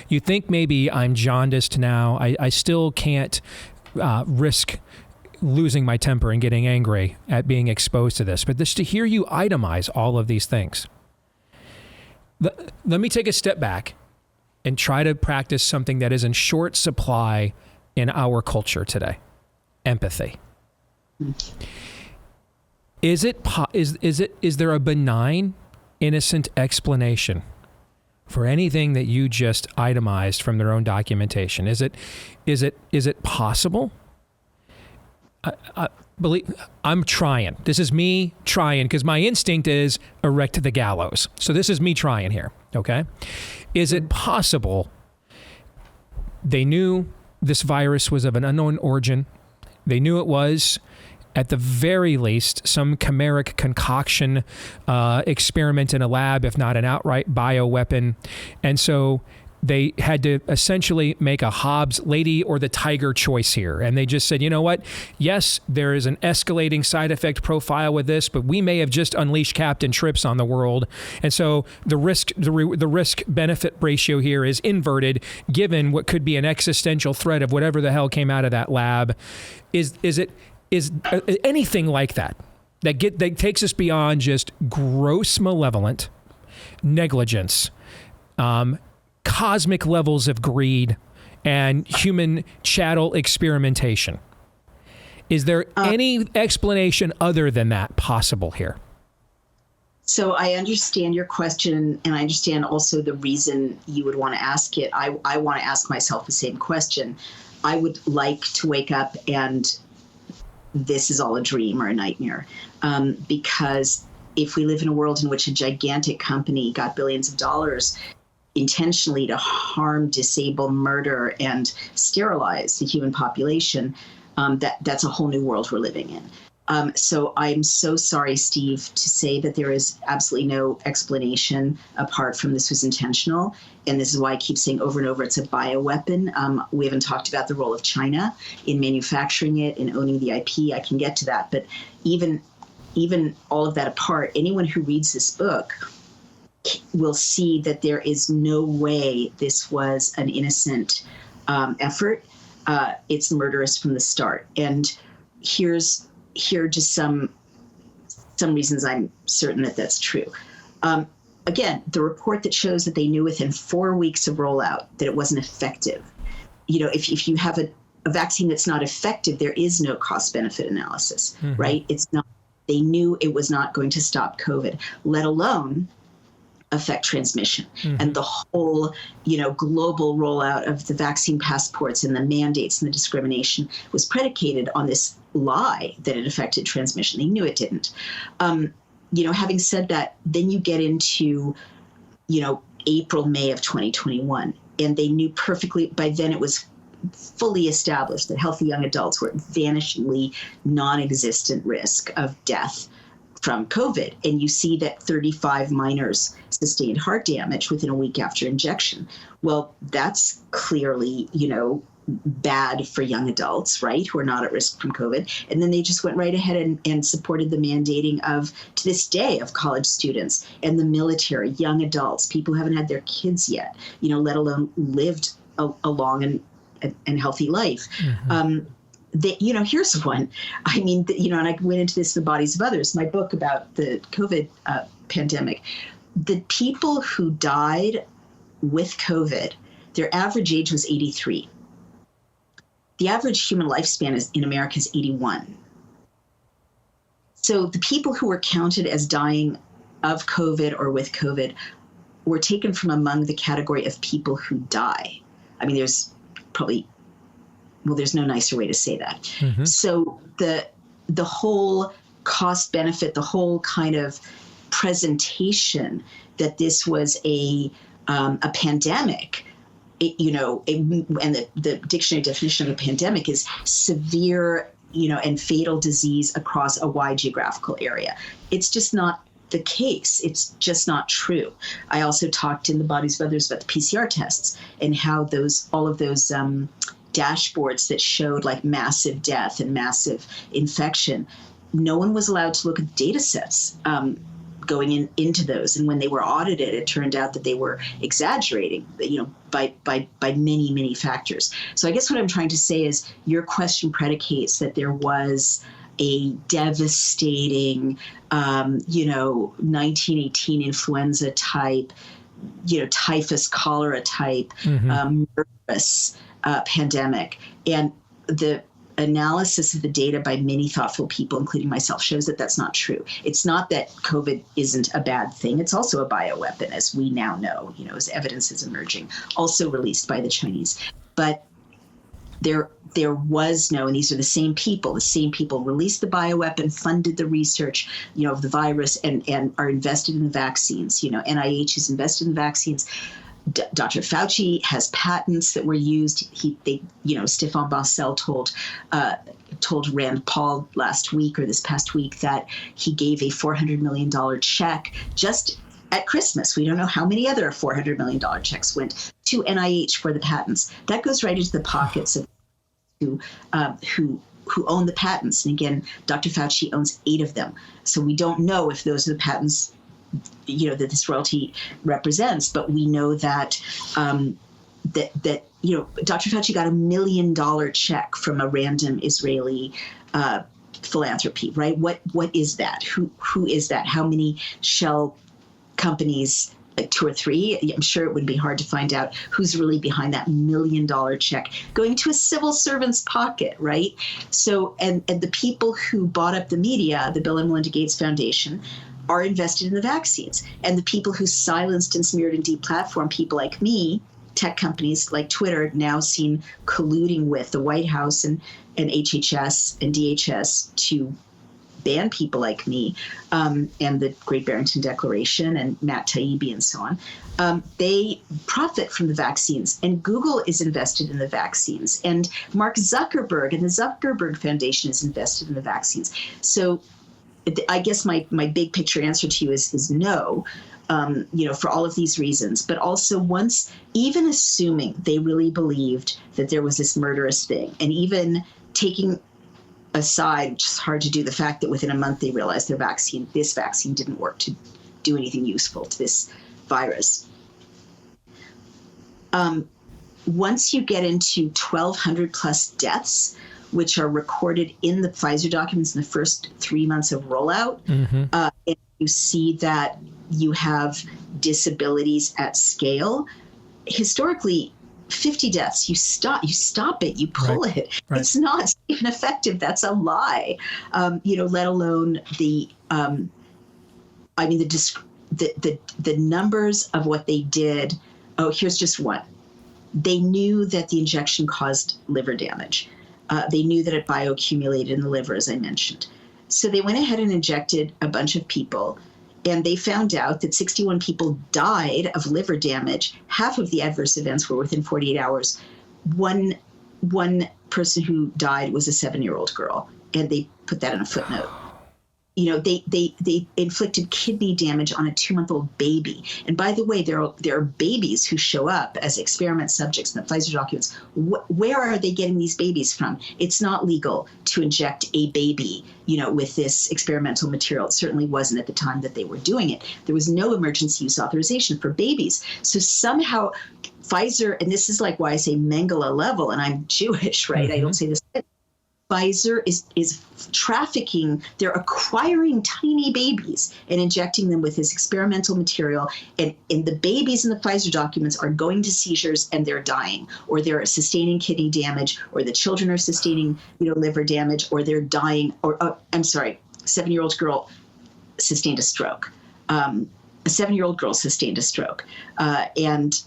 You think maybe I'm jaundiced now. I still can't risk losing my temper and getting angry at being exposed to this. But just to hear you itemize all of these things, let me take a step back and try to practice something that is in short supply in our culture today: empathy. Is there a benign, innocent explanation for anything that you just itemized from their own documentation? Is it possible? I'm trying. This is me trying, because my instinct is erect the gallows. So this is me trying here. Okay. Is it possible they knew this virus was of an unknown origin? They knew it was, at the very least, some chimeric concoction experiment in a lab, if not an outright bioweapon. And so they had to essentially make a Hobbes lady or the tiger choice here. And they just said, you know what? Yes, there is an escalating side effect profile with this, but we may have just unleashed Captain Trips on the world. And so the risk benefit ratio here is inverted, given what could be an existential threat of whatever the hell came out of that lab. Is anything like that takes us beyond just gross malevolent negligence, cosmic levels of greed, and human chattel experimentation? Is there any explanation other than that possible here? So I understand your question, and I understand also the reason you would want to ask it. I want to ask myself the same question. I would like to wake up and this is all a dream or a nightmare, because if we live in a world in which a gigantic company got billions of dollars intentionally to harm, disable, murder, and sterilize the human population, that's a whole new world we're living in. So I'm so sorry, Steve, to say that there is absolutely no explanation apart from this was intentional. And this is why I keep saying over and over, it's a bioweapon. We haven't talked about the role of China in manufacturing it and owning the IP. I can get to that. But even all of that apart, anyone who reads this book will see that there is no way this was an innocent effort. It's murderous from the start. And here are just some reasons I'm certain that that's true. Again, the report that shows that they knew within 4 weeks of rollout that it wasn't effective. You know, if you have a vaccine that's not effective, there is no cost-benefit analysis, right? It's not. They knew it was not going to stop COVID, let alone affect transmission. And the whole, global rollout of the vaccine passports and the mandates and the discrimination was predicated on this lie that it affected transmission. They knew it didn't. Having said that, then you get into, April, May of 2021, and they knew perfectly, by then it was fully established that healthy young adults were at vanishingly non-existent risk of death from COVID. And you see that 35 minors sustained heart damage within a week after injection. Well, that's clearly, bad for young adults, right, who are not at risk from COVID. And then they just went right ahead and supported the mandating of, to this day, of college students and the military, young adults, people who haven't had their kids yet, let alone lived a long and healthy life. Here's one. And I went into this in The Bodies of Others, my book about the COVID pandemic. The people who died with COVID, their average age was 83. The average human lifespan in America is 81. So the people who were counted as dying of COVID or with COVID were taken from among the category of people who die. There's no nicer way to say that. So the whole cost benefit, the whole kind of presentation that this was a pandemic, and the dictionary definition of a pandemic is severe, and fatal disease across a wide geographical area. It's just not the case. It's just not true. I also talked in The Bodies of Others about the PCR tests and how all of those dashboards that showed like massive death and massive infection, no one was allowed to look at data sets going into those. And when they were audited, it turned out that they were exaggerating, by many, many factors. So I guess what I'm trying to say is your question predicates that there was a devastating, 1918 influenza type typhus, cholera type, murderous pandemic. And the analysis of the data by many thoughtful people, including myself, shows that that's not true. It's not that COVID isn't a bad thing. It's also a bioweapon, as we now know, as evidence is emerging, also released by the Chinese. But there was no, and these are the same people released the bioweapon, funded the research, of the virus, and are invested in the vaccines. NIH is invested in vaccines. Dr. Fauci has patents that were used. Stéphane Bancel told Rand Paul last week or this past week that he gave a $400 million check just at Christmas. We don't know how many other $400 million checks went to NIH for the patents. That goes right into the pockets of who own the patents. And again, Dr. Fauci owns 8 of them. So we don't know if those are the patents that this royalty represents, but we know that Dr. Fauci got $1 million check from a random Israeli philanthropy, right? What is that? Who is that? How many shell companies? Like 2 or 3? I'm sure it would be hard to find out who's really behind that $1 million check going to a civil servant's pocket, right? So, and the people who bought up the media, the Bill and Melinda Gates Foundation, are invested in the vaccines. And the people who silenced and smeared and deplatformed people like me, tech companies like Twitter, now seen colluding with the White House and HHS and DHS to ban people like me, and the Great Barrington Declaration and Matt Taibbi and so on. They profit from the vaccines, and Google is invested in the vaccines, and Mark Zuckerberg and the Zuckerberg Foundation is invested in the vaccines. So I guess my big picture answer to you is no, for all of these reasons. But also, even assuming they really believed that there was this murderous thing, and even taking aside, which is hard to do, the fact that within a month they realized this vaccine didn't work to do anything useful to this virus. Once you get into 1,200 plus deaths, which are recorded in the Pfizer documents in the first 3 months of rollout, and you see that you have disabilities at scale, historically, 50 deaths, you stop it, you pull it. Right. It's not even effective. That's a lie. Let alone the numbers of what they did. Oh, here's just one. They knew that the injection caused liver damage. They knew that it bioaccumulated in the liver, as I mentioned. So they went ahead and injected a bunch of people, and they found out that 61 people died of liver damage. Half of the adverse events were within 48 hours. One person who died was a 7-year-old girl, and they put that in a footnote. They inflicted kidney damage on a 2-month-old baby. And by the way, there are babies who show up as experiment subjects in the Pfizer documents. Where are they getting these babies from? It's not legal to inject a baby, with this experimental material. It certainly wasn't at the time that they were doing it. There was no emergency use authorization for babies. So somehow Pfizer, and this is like why I say Mengele level, and I'm Jewish, right? I don't say this. Pfizer is trafficking. They're acquiring tiny babies and injecting them with this experimental material. And the babies in the Pfizer documents are going to seizures and they're dying, or they're sustaining kidney damage, or the children are sustaining, liver damage, or they're dying. Or 7-year-old girl sustained a stroke. A 7-year-old girl sustained a stroke, and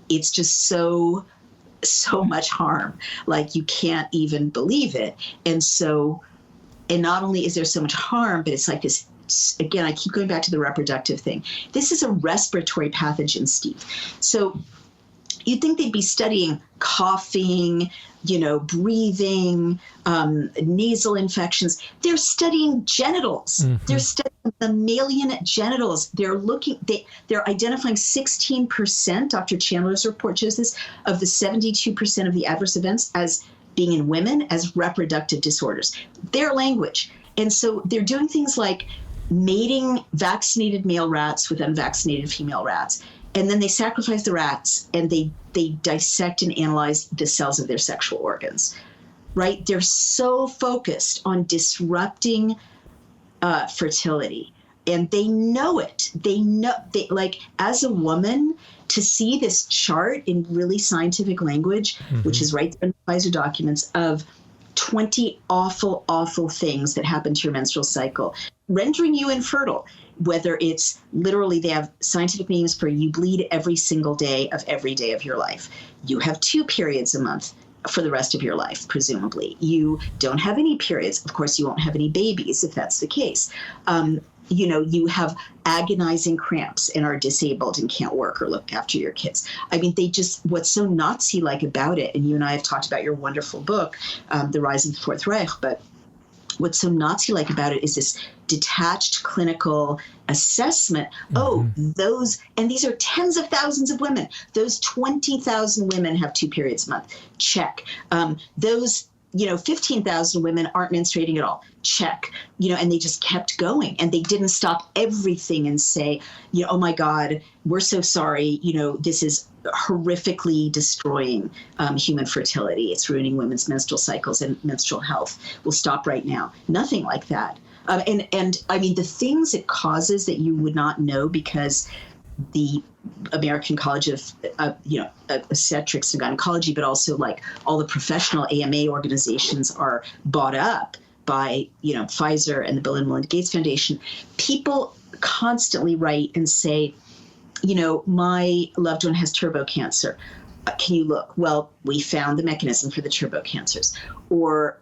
it's just so much harm, like you can't even believe it. And not only is there so much harm, but it's like this, again, I keep going back to the reproductive thing. This is a respiratory pathogen, Steve. So you'd think they'd be studying coughing, breathing, nasal infections. They're studying genitals. Mm-hmm. They're studying mammalian genitals. They're identifying 16%, Dr. Chandler's report shows this, of the 72% of the adverse events as being in women as reproductive disorders. Their language. And so they're doing things like mating vaccinated male rats with unvaccinated female rats. And then they sacrifice the rats and they dissect and analyze the cells of their sexual organs, right? They're so focused on disrupting fertility and they know it. They like, as a woman, to see this chart in really scientific language, which is right there in the Pfizer documents, of 20 awful, awful things that happen to your menstrual cycle, rendering you infertile. Whether it's literally, they have scientific names for, you bleed every single day of your life. You have 2 periods a month for the rest of your life, presumably. You don't have any periods. Of course, you won't have any babies if that's the case. You have agonizing cramps and are disabled and can't work or look after your kids. I mean, what's so Nazi-like about it, and you and I have talked about your wonderful book, The Rise of the Fourth Reich, but what's so Nazi-like about it is this detached clinical assessment. Oh, and these are tens of thousands of women. Those 20,000 women have 2 periods a month. Check. Those 15,000 women aren't menstruating at all. Check. And they just kept going, and they didn't stop everything and say, oh my God, we're so sorry. This is horrifically destroying human fertility. It's ruining women's menstrual cycles and menstrual health. We'll stop right now. Nothing like that. And I mean, the things it causes that you would not know, because the American College of Obstetrics and Gynecology, but also like all the professional AMA organizations are bought up by Pfizer and the Bill and Melinda Gates Foundation. People constantly write and say, my loved one has turbo cancer. Can you look? Well, we found the mechanism for the turbo cancers. Or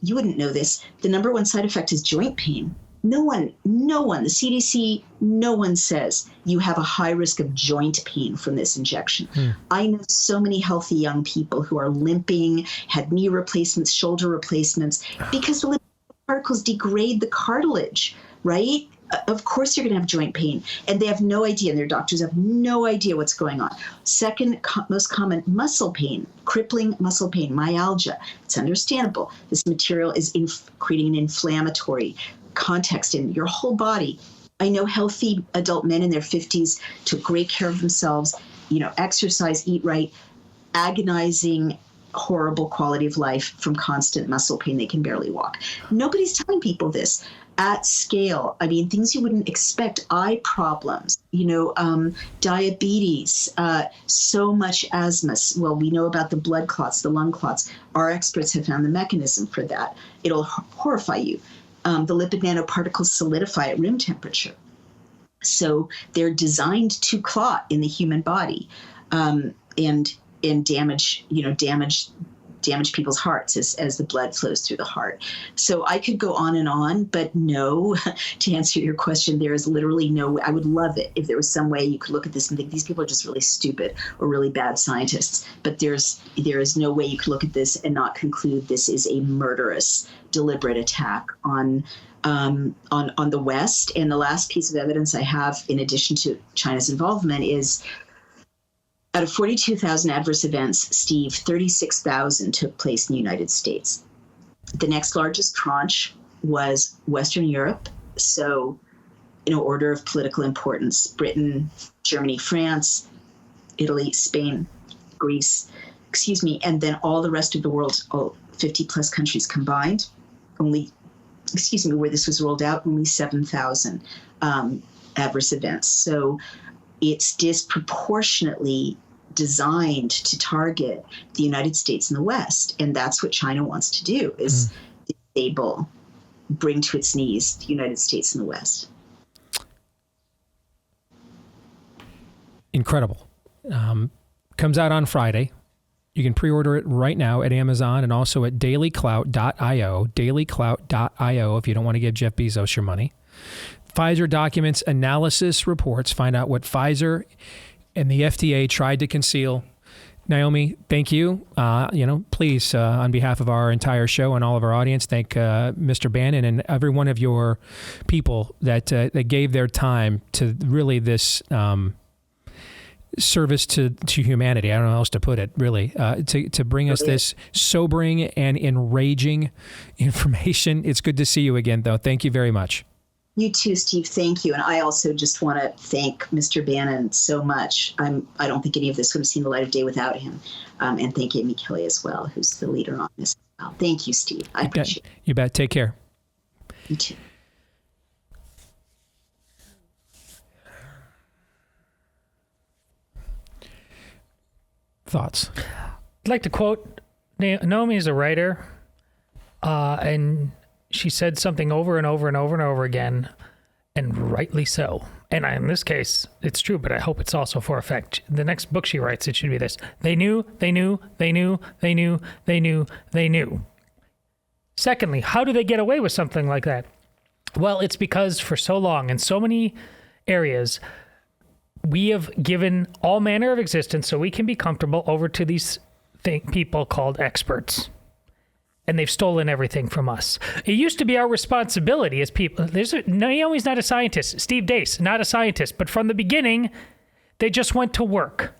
you wouldn't know this. The number 1 side effect is joint pain. No one, the CDC, no one says you have a high risk of joint pain from this injection. I know so many healthy young people who are limping, had knee replacements, shoulder replacements, because the lipid particles degrade the cartilage, right? Of course you're going to have joint pain, and they have no idea, and their doctors have no idea what's going on. Second most common, muscle pain, crippling muscle pain, myalgia. It's understandable. This material is creating an inflammatory context in your whole body. I know healthy adult men in their 50s took great care of themselves, exercise, eat right, agonizing, horrible quality of life from constant muscle pain. They can barely walk. Nobody's telling people this at scale. I mean, things you wouldn't expect, eye problems, diabetes, so much asthma. Well, we know about the blood clots, the lung clots. Our experts have found the mechanism for that. It'll horrify you. The lipid nanoparticles solidify at room temperature. So they're designed to clot in the human body and damage people's hearts as the blood flows through the heart. So I could go on, but no, to answer your question, there is literally no, I would love it if there was some way you could look at this and think these people are just really stupid or really bad scientists. But there is no way you could look at this and not conclude this is a murderous, deliberate attack on the West. And the last piece of evidence I have, in addition to China's involvement, is out of 42,000 adverse events, Steve, 36,000 took place in the United States. The next largest tranche was Western Europe. So, in order of political importance, Britain, Germany, France, Italy, Spain, Greece, and then all the rest of the world, all 50 plus countries combined, where this was rolled out, only 7,000 adverse events. So it's disproportionately designed to target the United States and the West. And that's what China wants to do, is disable, bring to its knees the United States and the West. Incredible. Comes out on Friday. You can pre-order it right now at Amazon and also at dailyclout.io, dailyclout.io if you don't want to give Jeff Bezos your money. Pfizer Documents Analysis reports find out what Pfizer and the FDA tried to conceal. Naomi, thank you. Please, on behalf of our entire show and all of our audience, thank Mr. Bannon and every one of your people that gave their time to really this service to humanity. I don't know how else to put it, really, to bring us this sobering and enraging information. It's good to see you again, though. Thank you very much. You too, Steve. Thank you. And I also just want to thank Mr. Bannon so much. I don't think any of this would have seen the light of day without him. And thank Amy Kelly as well, who's the leader on this as well. Thank you, Steve. I appreciate it. You bet. Take care. You too. Thoughts? I'd like to quote Naomi is a writer, and she said something over and over and over and over again, and rightly so. And in this case, it's true, but I hope it's also for effect. The next book she writes, it should be this. They knew, they knew, they knew, they knew, they knew, they knew. Secondly, how do they get away with something like that? Well, it's because for so long, in so many areas, we have given all manner of existence so we can be comfortable over to these people called experts. And they've stolen everything from us. It used to be our responsibility as people. Naomi's not a scientist. Steve Deace, not a scientist. But from the beginning, they just went to work.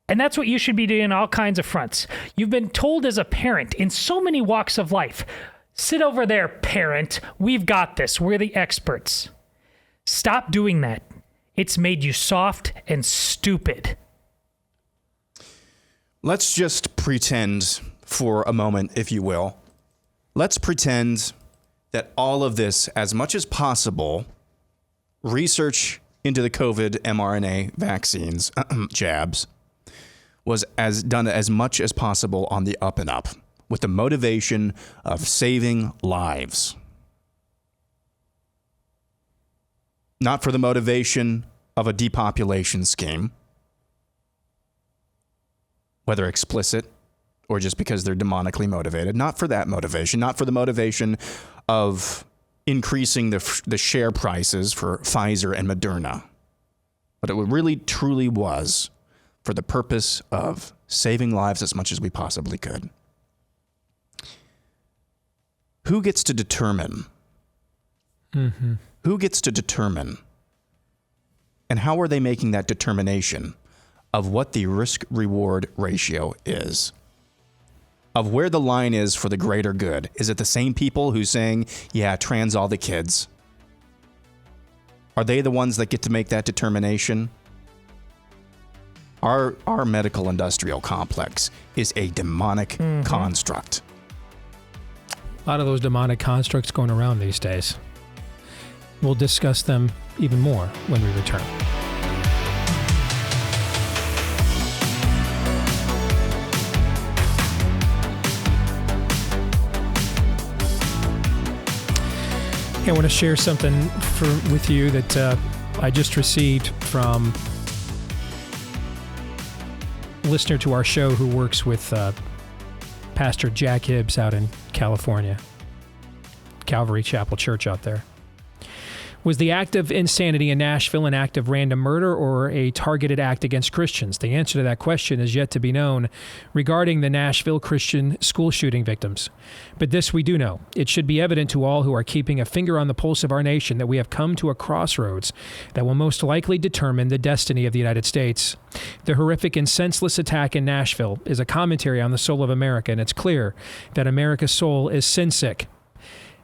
And that's what you should be doing on all kinds of fronts. You've been told as a parent in so many walks of life, sit over there, parent. We've got this. We're the experts. Stop doing that. It's made you soft and stupid. Let's just pretend for a moment, if you will. Let's pretend that all of this, as much as possible, research into the COVID mRNA vaccines, jabs, was done as much as possible on the up and up, with the motivation of saving lives. Not for the motivation of a depopulation scheme, whether explicit or just because they're demonically motivated. Not for that motivation, not for the motivation of increasing the share prices for Pfizer and Moderna. But it really, truly was for the purpose of saving lives as much as we possibly could. Who gets to determine? Mm-hmm. Who gets to determine? And how are they making that determination of what the risk-reward ratio is? Of where the line is for the greater good? Is it the same people who's saying, yeah, trans all the kids? Are they the ones that get to make that determination? Our medical industrial complex is a demonic construct. A lot of those demonic constructs going around these days. We'll discuss them even more when we return. I want to share something with you that I just received from a listener to our show who works with Pastor Jack Hibbs out in California, Calvary Chapel Church out there. Was the act of insanity in Nashville an act of random murder or a targeted act against Christians? The answer to that question is yet to be known regarding the Nashville Christian school shooting victims. But this we do know. It should be evident to all who are keeping a finger on the pulse of our nation that we have come to a crossroads that will most likely determine the destiny of the United States. The horrific and senseless attack in Nashville is a commentary on the soul of America, and it's clear that America's soul is sin-sick.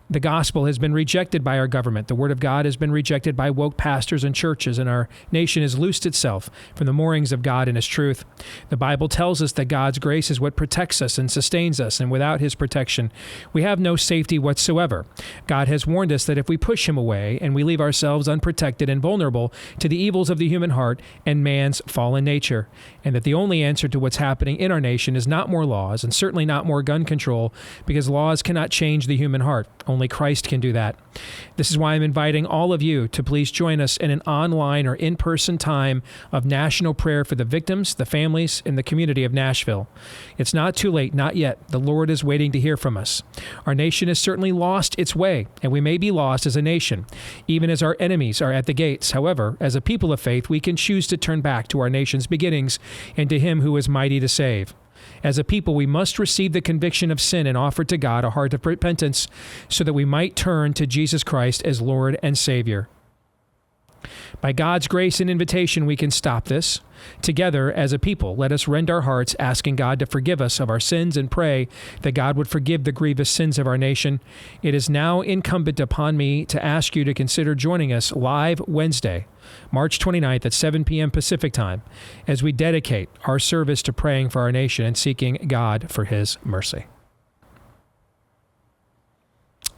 The gospel has been rejected by our government. The word of God has been rejected by woke pastors and churches, and our nation has loosed itself from the moorings of God and his truth. The Bible tells us that God's grace is what protects us and sustains us, and without his protection, we have no safety whatsoever. God has warned us that if we push him away and we leave ourselves unprotected and vulnerable to the evils of the human heart and man's fallen nature, and that the only answer to what's happening in our nation is not more laws, and certainly not more gun control, because laws cannot change the human heart. Only Christ can do that. This is why I'm inviting all of you to please join us in an online or in-person time of national prayer for the victims, the families, and the community of Nashville. It's not too late, not yet. The Lord is waiting to hear from us. Our nation has certainly lost its way, and we may be lost as a nation, even as our enemies are at the gates. However, as a people of faith, we can choose to turn back to our nation's beginnings and to him who is mighty to save. As a people, we must receive the conviction of sin and offer to God a heart of repentance so that we might turn to Jesus Christ as Lord and Savior. By God's grace and invitation, we can stop this. Together, as a people, let us rend our hearts, asking God to forgive us of our sins and pray that God would forgive the grievous sins of our nation. It is now incumbent upon me to ask you to consider joining us live Wednesday, March 29th at 7 p.m. Pacific Time, as we dedicate our service to praying for our nation and seeking God for his mercy.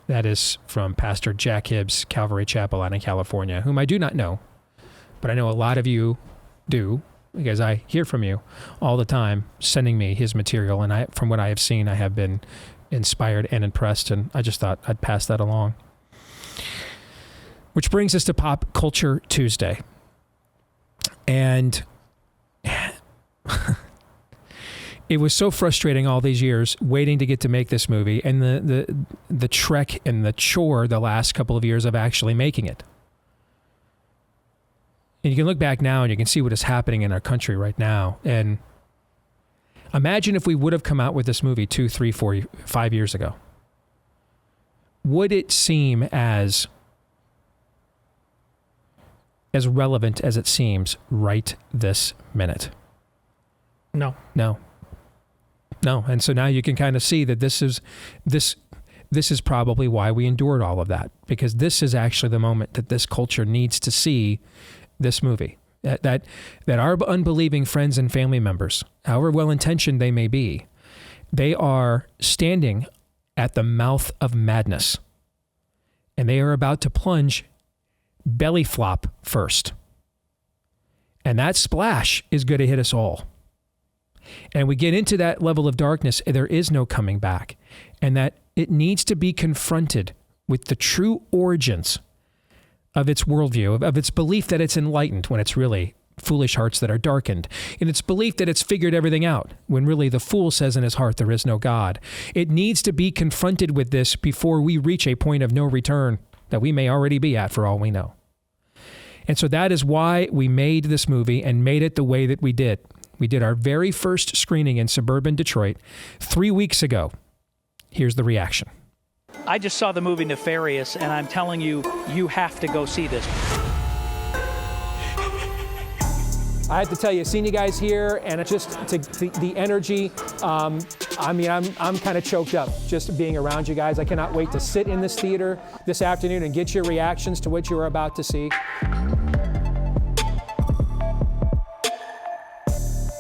That is from Pastor Jack Hibbs, Calvary Chapel out in California, whom I do not know, but I know a lot of you do. because I hear from you all the time, sending me his material. And from what I have seen, I have been inspired and impressed. And I just thought I'd pass that along. Which brings us to Pop Culture Tuesday. And it was so frustrating all these years waiting to get to make this movie, and the trek and the chore the last couple of years of actually making it. And you can look back now and you can see what is happening in our country right now. And imagine if we would have come out with this movie 2, 3, 4, 5 years ago. Would it seem as relevant as it seems right this minute? No. And so now you can kind of see that this is probably why we endured all of that, because this is actually the moment that this culture needs to see this movie. That our unbelieving friends and family members, however well-intentioned they may be, they are standing at the mouth of madness, and they are about to plunge belly flop first. And that splash is going to hit us all. And we get into that level of darkness, there is no coming back. And that it needs to be confronted with the true origins of its worldview, of its belief that it's enlightened when it's really foolish hearts that are darkened, in its belief that it's figured everything out when really the fool says in his heart there is no God. It needs to be confronted with this before we reach a point of no return that we may already be at for all we know. And so that is why we made this movie and made it the way that we did. We did our very first screening in suburban Detroit 3 weeks ago. Here's the reaction. I just saw the movie Nefarious, and I'm telling you, you have to go see this. I have to tell you, seeing you guys here and just the energy, I'm kind of choked up just being around you guys. I cannot wait to sit in this theater this afternoon and get your reactions to what you are about to see.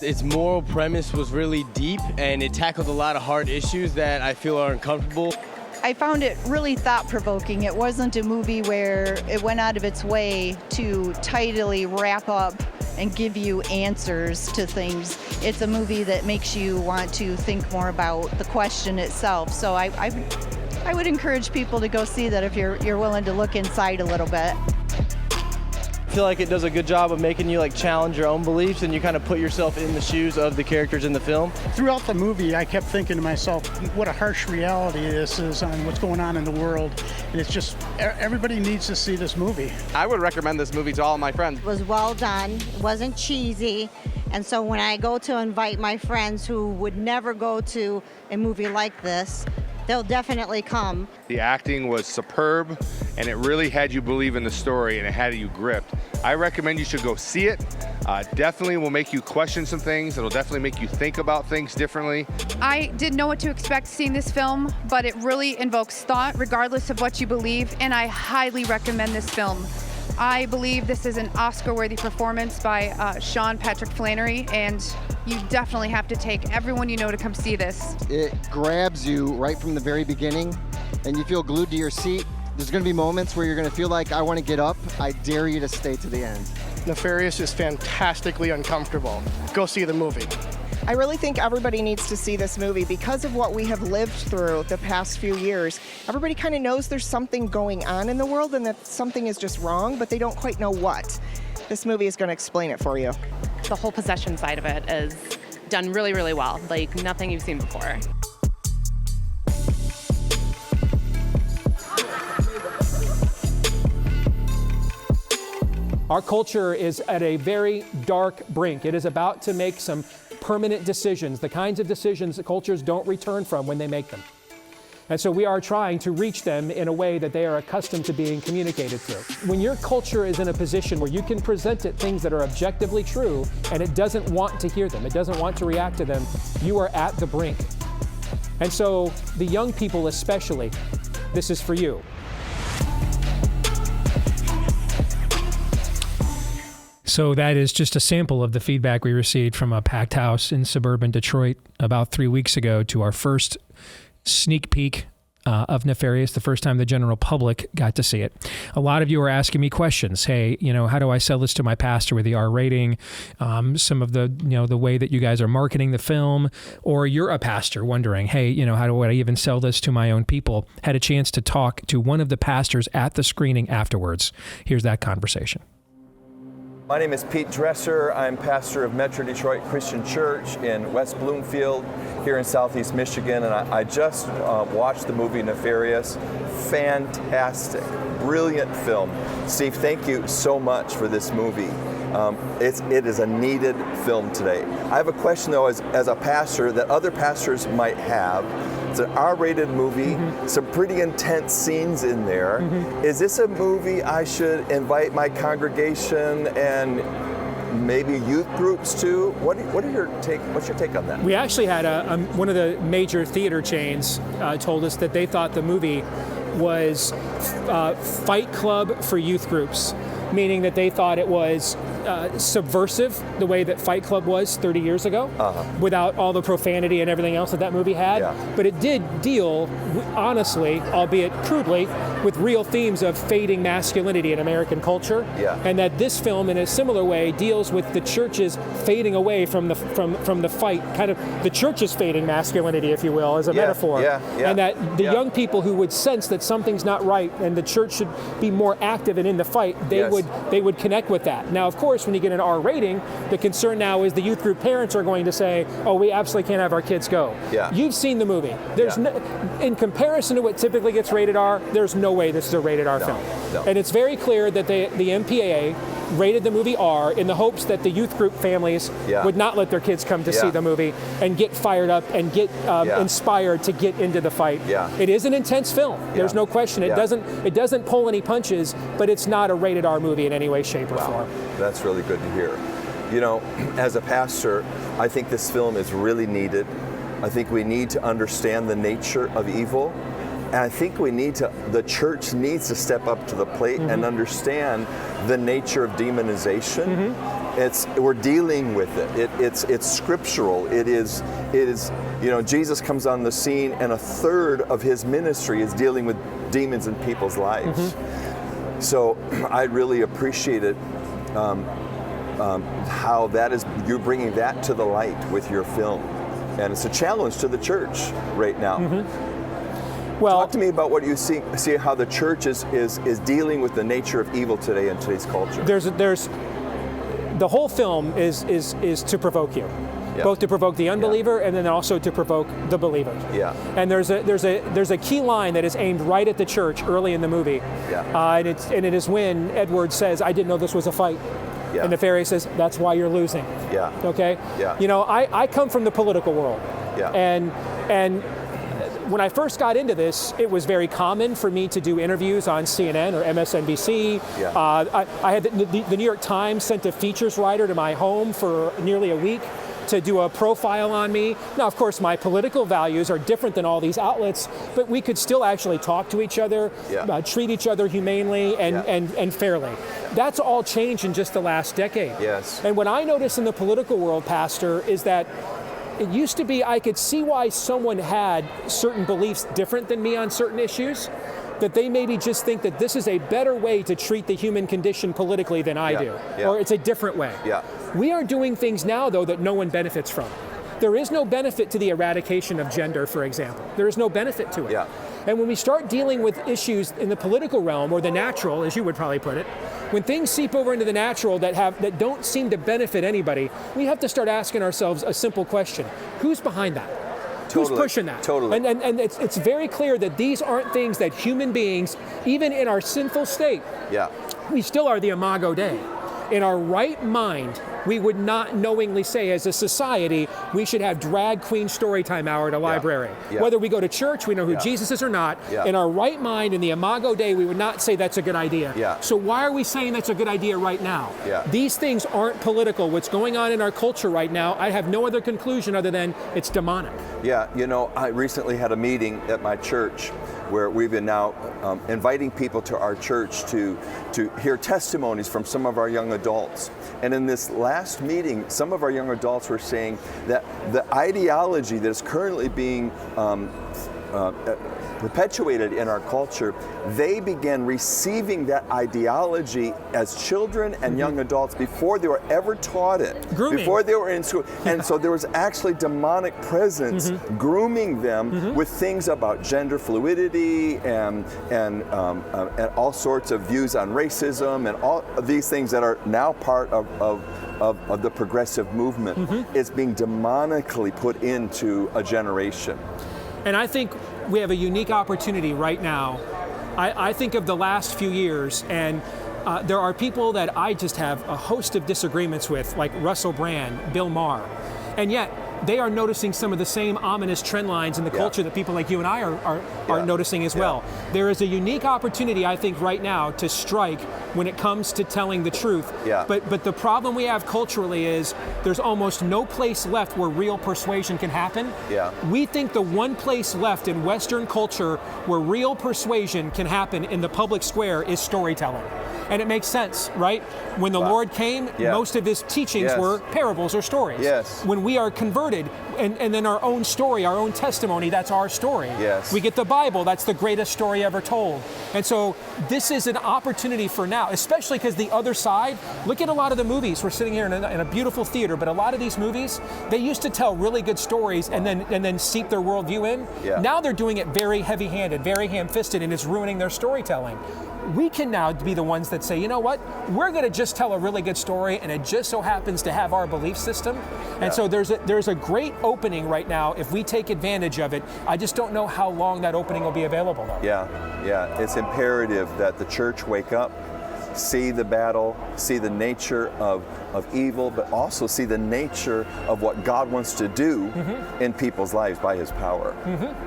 Its moral premise was really deep, and it tackled a lot of hard issues that I feel are uncomfortable. I found it really thought-provoking. It wasn't a movie where it went out of its way to tidily wrap up and give you answers to things. It's a movie that makes you want to think more about the question itself. So I would encourage people to go see that if you're willing to look inside a little bit. I feel like it does a good job of making you challenge your own beliefs, and you kind of put yourself in the shoes of the characters in the film. Throughout the movie, I kept thinking to myself, what a harsh reality this is on what's going on in the world. And it's just, everybody needs to see this movie. I would recommend this movie to all my friends. It was well done, it wasn't cheesy. And so when I go to invite my friends who would never go to a movie like this, they'll definitely come. The acting was superb, and it really had you believe in the story, and it had you gripped. I recommend you should go see it. Definitely will make you question some things. It'll definitely make you think about things differently. I didn't know what to expect seeing this film, but it really invokes thought regardless of what you believe, and I highly recommend this film. I believe this is an Oscar-worthy performance by Sean Patrick Flannery, and you definitely have to take everyone you know to come see this. It grabs you right from the very beginning, and you feel glued to your seat. There's going to be moments where you're going to feel like, I want to get up. I dare you to stay to the end. Nefarious is fantastically uncomfortable. Go see the movie. I really think everybody needs to see this movie because of what we have lived through the past few years. Everybody kind of knows there's something going on in the world and that something is just wrong, but they don't quite know what. This movie is going to explain it for you. The whole possession side of it is done really, really well, like nothing you've seen before. Our culture is at a very dark brink. It is about to make some permanent decisions, the kinds of decisions that cultures don't return from when they make them. And so we are trying to reach them in a way that they are accustomed to being communicated through. When your culture is in a position where you can present it things that are objectively true and it doesn't want to hear them, it doesn't want to react to them, you are at the brink. And so the young people especially, this is for you. So that is just a sample of the feedback we received from a packed house in suburban Detroit about 3 weeks ago to our first sneak peek of Nefarious, the first time the general public got to see it. A lot of you are asking me questions. Hey, how do I sell this to my pastor with the R rating? Some of the, the way that you guys are marketing the film, or you're a pastor wondering, hey, how do I even sell this to my own people? Had a chance to talk to one of the pastors at the screening afterwards. Here's that conversation. My name is Pete Dresser. I'm pastor of Metro Detroit Christian Church in West Bloomfield here in Southeast Michigan, and I just watched the movie Nefarious. Fantastic, brilliant film. Steve, thank you so much for this movie. It is a needed film today. I have a question though, as a pastor, that other pastors might have. It's an R-rated movie, some pretty intense scenes in there. Is this a movie I should invite my congregation and maybe youth groups to? What's your take on that? We actually had one of the major theater chains told us that they thought the movie was Fight Club for youth groups, meaning that they thought it was subversive, the way that Fight Club was 30 years ago, without all the profanity and everything else that that movie had. But it did deal, honestly, albeit crudely, with real themes of fading masculinity in American culture. And that this film, in a similar way, deals with the church's fading away from the fight, kind of the church's fading masculinity, if you will, as a metaphor. And that the young people who would sense that something's not right and the church should be more active and in the fight, they would connect with that. Now, of course, when you get an R rating, the concern now is the youth group parents are going to say, oh, we absolutely can't have our kids go. You've seen the movie. There's in comparison to what typically gets rated R, there's no way this is a rated R film. And it's very clear that the MPAA rated the movie R in the hopes that the youth group families would not let their kids come to see the movie and get fired up and get inspired to get into the fight. It is an intense film. There's no question. It doesn't pull any punches, but it's not a rated R movie in any way, shape, or form. That's really good to hear. As a pastor, I think this film is really needed. I think we need to understand the nature of evil. And I think the church needs to step up to the plate and understand the nature of demonization. We're dealing with it. It's scriptural. It is, Jesus comes on the scene and a third of his ministry is dealing with demons in people's lives. So I really appreciate it, how you're bringing that to the light with your film. And it's a challenge to the church right now. Well, talk to me about what you see how the church is dealing with the nature of evil today in today's culture. There's the whole film is to provoke you, both to provoke the unbeliever and then also to provoke the believer. And there's a key line that is aimed right at the church early in the movie, and it is when Edward says, "I didn't know this was a fight." And Nefarious says, "That's why you're losing." Okay. I come from the political world, and when I first got into this, it was very common for me to do interviews on CNN or MSNBC. I had the New York Times sent a features writer to my home for nearly a week to do a profile on me. Now, of course, my political values are different than all these outlets, but we could still actually talk to each other, treat each other humanely and fairly. That's all changed in just the last decade. And what I notice in the political world, Pastor, is that it used to be I could see why someone had certain beliefs different than me on certain issues, that they maybe just think that this is a better way to treat the human condition politically than I do, or it's a different way. We are doing things now, though, that no one benefits from. There is no benefit to the eradication of gender, for example. There is no benefit to it. And when we start dealing with issues in the political realm, or the natural, as you would probably put it, when things seep over into the natural that don't seem to benefit anybody, we have to start asking ourselves a simple question: who's behind that? Who's pushing that? And it's very clear that these aren't things that human beings, even in our sinful state, we still are the imago Dei. In our right mind, we would not knowingly say, as a society, we should have drag queen story time hour at a library. Whether we go to church, we know who Jesus is or not. In our right mind, in the imago Dei, we would not say that's a good idea. So why are we saying that's a good idea right now? These things aren't political. What's going on in our culture right now, I have no other conclusion other than it's demonic. I recently had a meeting at my church where we've been now inviting people to our church to hear testimonies from some of our young adults. And in this last meeting, some of our young adults were saying that the ideology that is currently being perpetuated in our culture, they began receiving that ideology as children and young adults before they were ever taught it, Grooming. before they were in school. And so there was actually demonic presence grooming them with things about gender fluidity and all sorts of views on racism and all of these things that are now part of the progressive movement. Is being demonically put into a generation. And I think we have a unique opportunity right now. I think of the last few years, and there are people that I just have a host of disagreements with, like Russell Brand, Bill Maher. And yet, they are noticing some of the same ominous trend lines in the culture that people like you and I are noticing as well. There is a unique opportunity, I think, right now to strike when it comes to telling the truth. But the problem we have culturally is there's almost no place left where real persuasion can happen. We think the one place left in Western culture where real persuasion can happen in the public square is storytelling. And it makes sense, right? When the Lord came, most of his teachings were parables or stories. When we are converted, and then our own story, our own testimony, that's our story. We get the Bible, that's the greatest story ever told. And so this is an opportunity for now, especially because the other side, look at a lot of the movies. We're sitting here in a beautiful theater, but a lot of these movies, they used to tell really good stories and then seep their worldview in. Now they're doing it very heavy-handed, very ham-fisted, and it's ruining their storytelling. We can now be the ones that say, you know what, we're going to just tell a really good story, and it just so happens to have our belief system. And so there's a great opening right now if we take advantage of it. I just don't know how long that opening will be available, though. It's imperative that the church wake up, see the battle, see the nature of evil, but also see the nature of what God wants to do in people's lives by his power.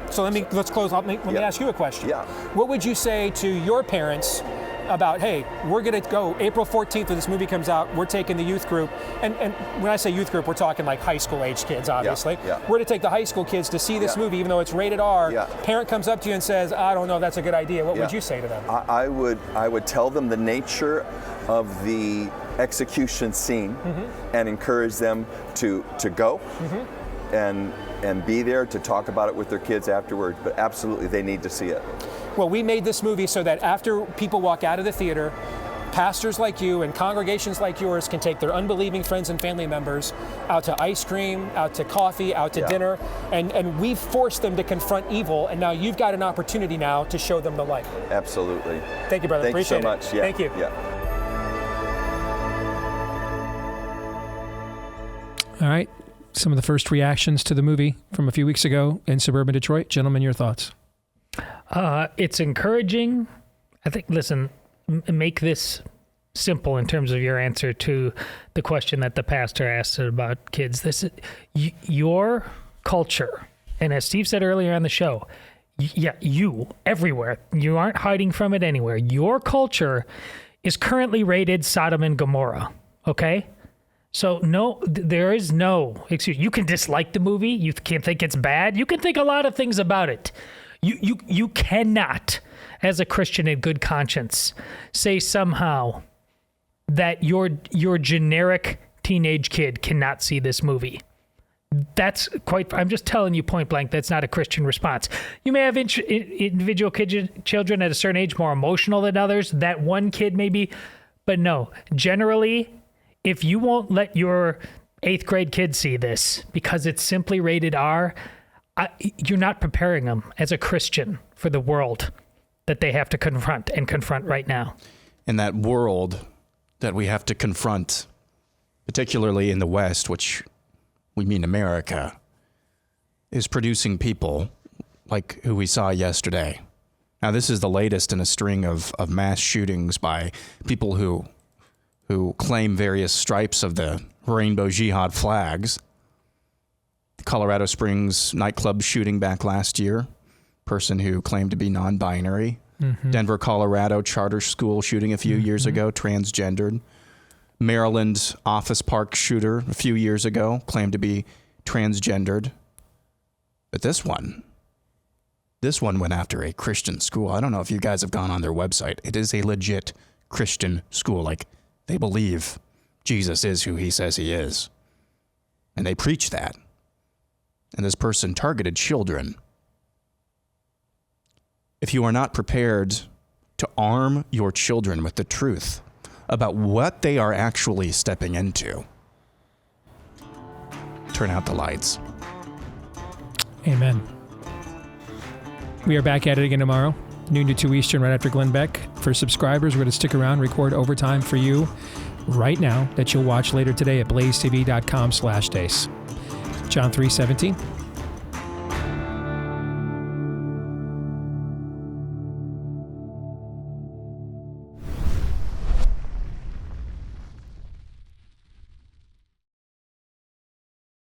So let's close out. Let me ask you a question. What would you say to your parents about, hey, we're going to go April 14th when this movie comes out, we're taking the youth group, and when I say youth group, we're talking like high school age kids, obviously. We're going to take the high school kids to see this movie, even though it's rated R. Parent comes up to you and says, I don't know, that's a good idea. What would you say to them? I would tell them the nature of the execution scene and encourage them to go and be there to talk about it with their kids afterwards, but absolutely they need to see it. Well, we made this movie so that after people walk out of the theater, pastors like you and congregations like yours can take their unbelieving friends and family members out to ice cream, out to coffee, out to dinner, and we've forced them to confront evil, and now you've got an opportunity now to show them the light. Absolutely. Thank you, brother. Appreciate it. Thank you so much. Thank you. All right. Some of the first reactions to the movie from a few weeks ago in suburban Detroit. Gentlemen, your thoughts? It's encouraging. I think, listen, make this simple in terms of your answer to the question that the pastor asked about kids. This is your culture. And as Steve said earlier on the show, you everywhere, you aren't hiding from it anywhere. Your culture is currently rated Sodom and Gomorrah. Okay. So no, there is no excuse. You can dislike the movie. You can think it's bad. You can think a lot of things about it. You cannot, as a Christian in good conscience, say somehow that your generic teenage kid cannot see this movie. That's I'm just telling you point blank, that's not a Christian response. You may have individual children at a certain age more emotional than others. That one kid maybe, but no, generally, if you won't let your 8th grade kid see this because it's simply rated R, you're not preparing them as a Christian for the world that they have to confront right now. And that world that we have to confront, particularly in the West, which we mean America, is producing people like who we saw yesterday. Now, this is the latest in a string of mass shootings by people who claim various stripes of the rainbow jihad flags. The Colorado Springs nightclub shooting back last year, person who claimed to be non-binary. Denver, Colorado charter school shooting a few years ago, transgendered. Maryland office park shooter a few years ago claimed to be transgendered. But this one went after a Christian school. I don't know if you guys have gone on their website. It is a legit Christian school. Like, they believe Jesus is who he says he is. And they preach that. And this person targeted children. if you are not prepared to arm your children with the truth about what they are actually stepping into, turn out the lights. Amen. We are back at it again tomorrow, noon to 2 Eastern, right after Glenn Beck. For subscribers, we're going to stick around, record overtime for you right now that you'll watch later today at blazetv.com/Deace. John 3:17.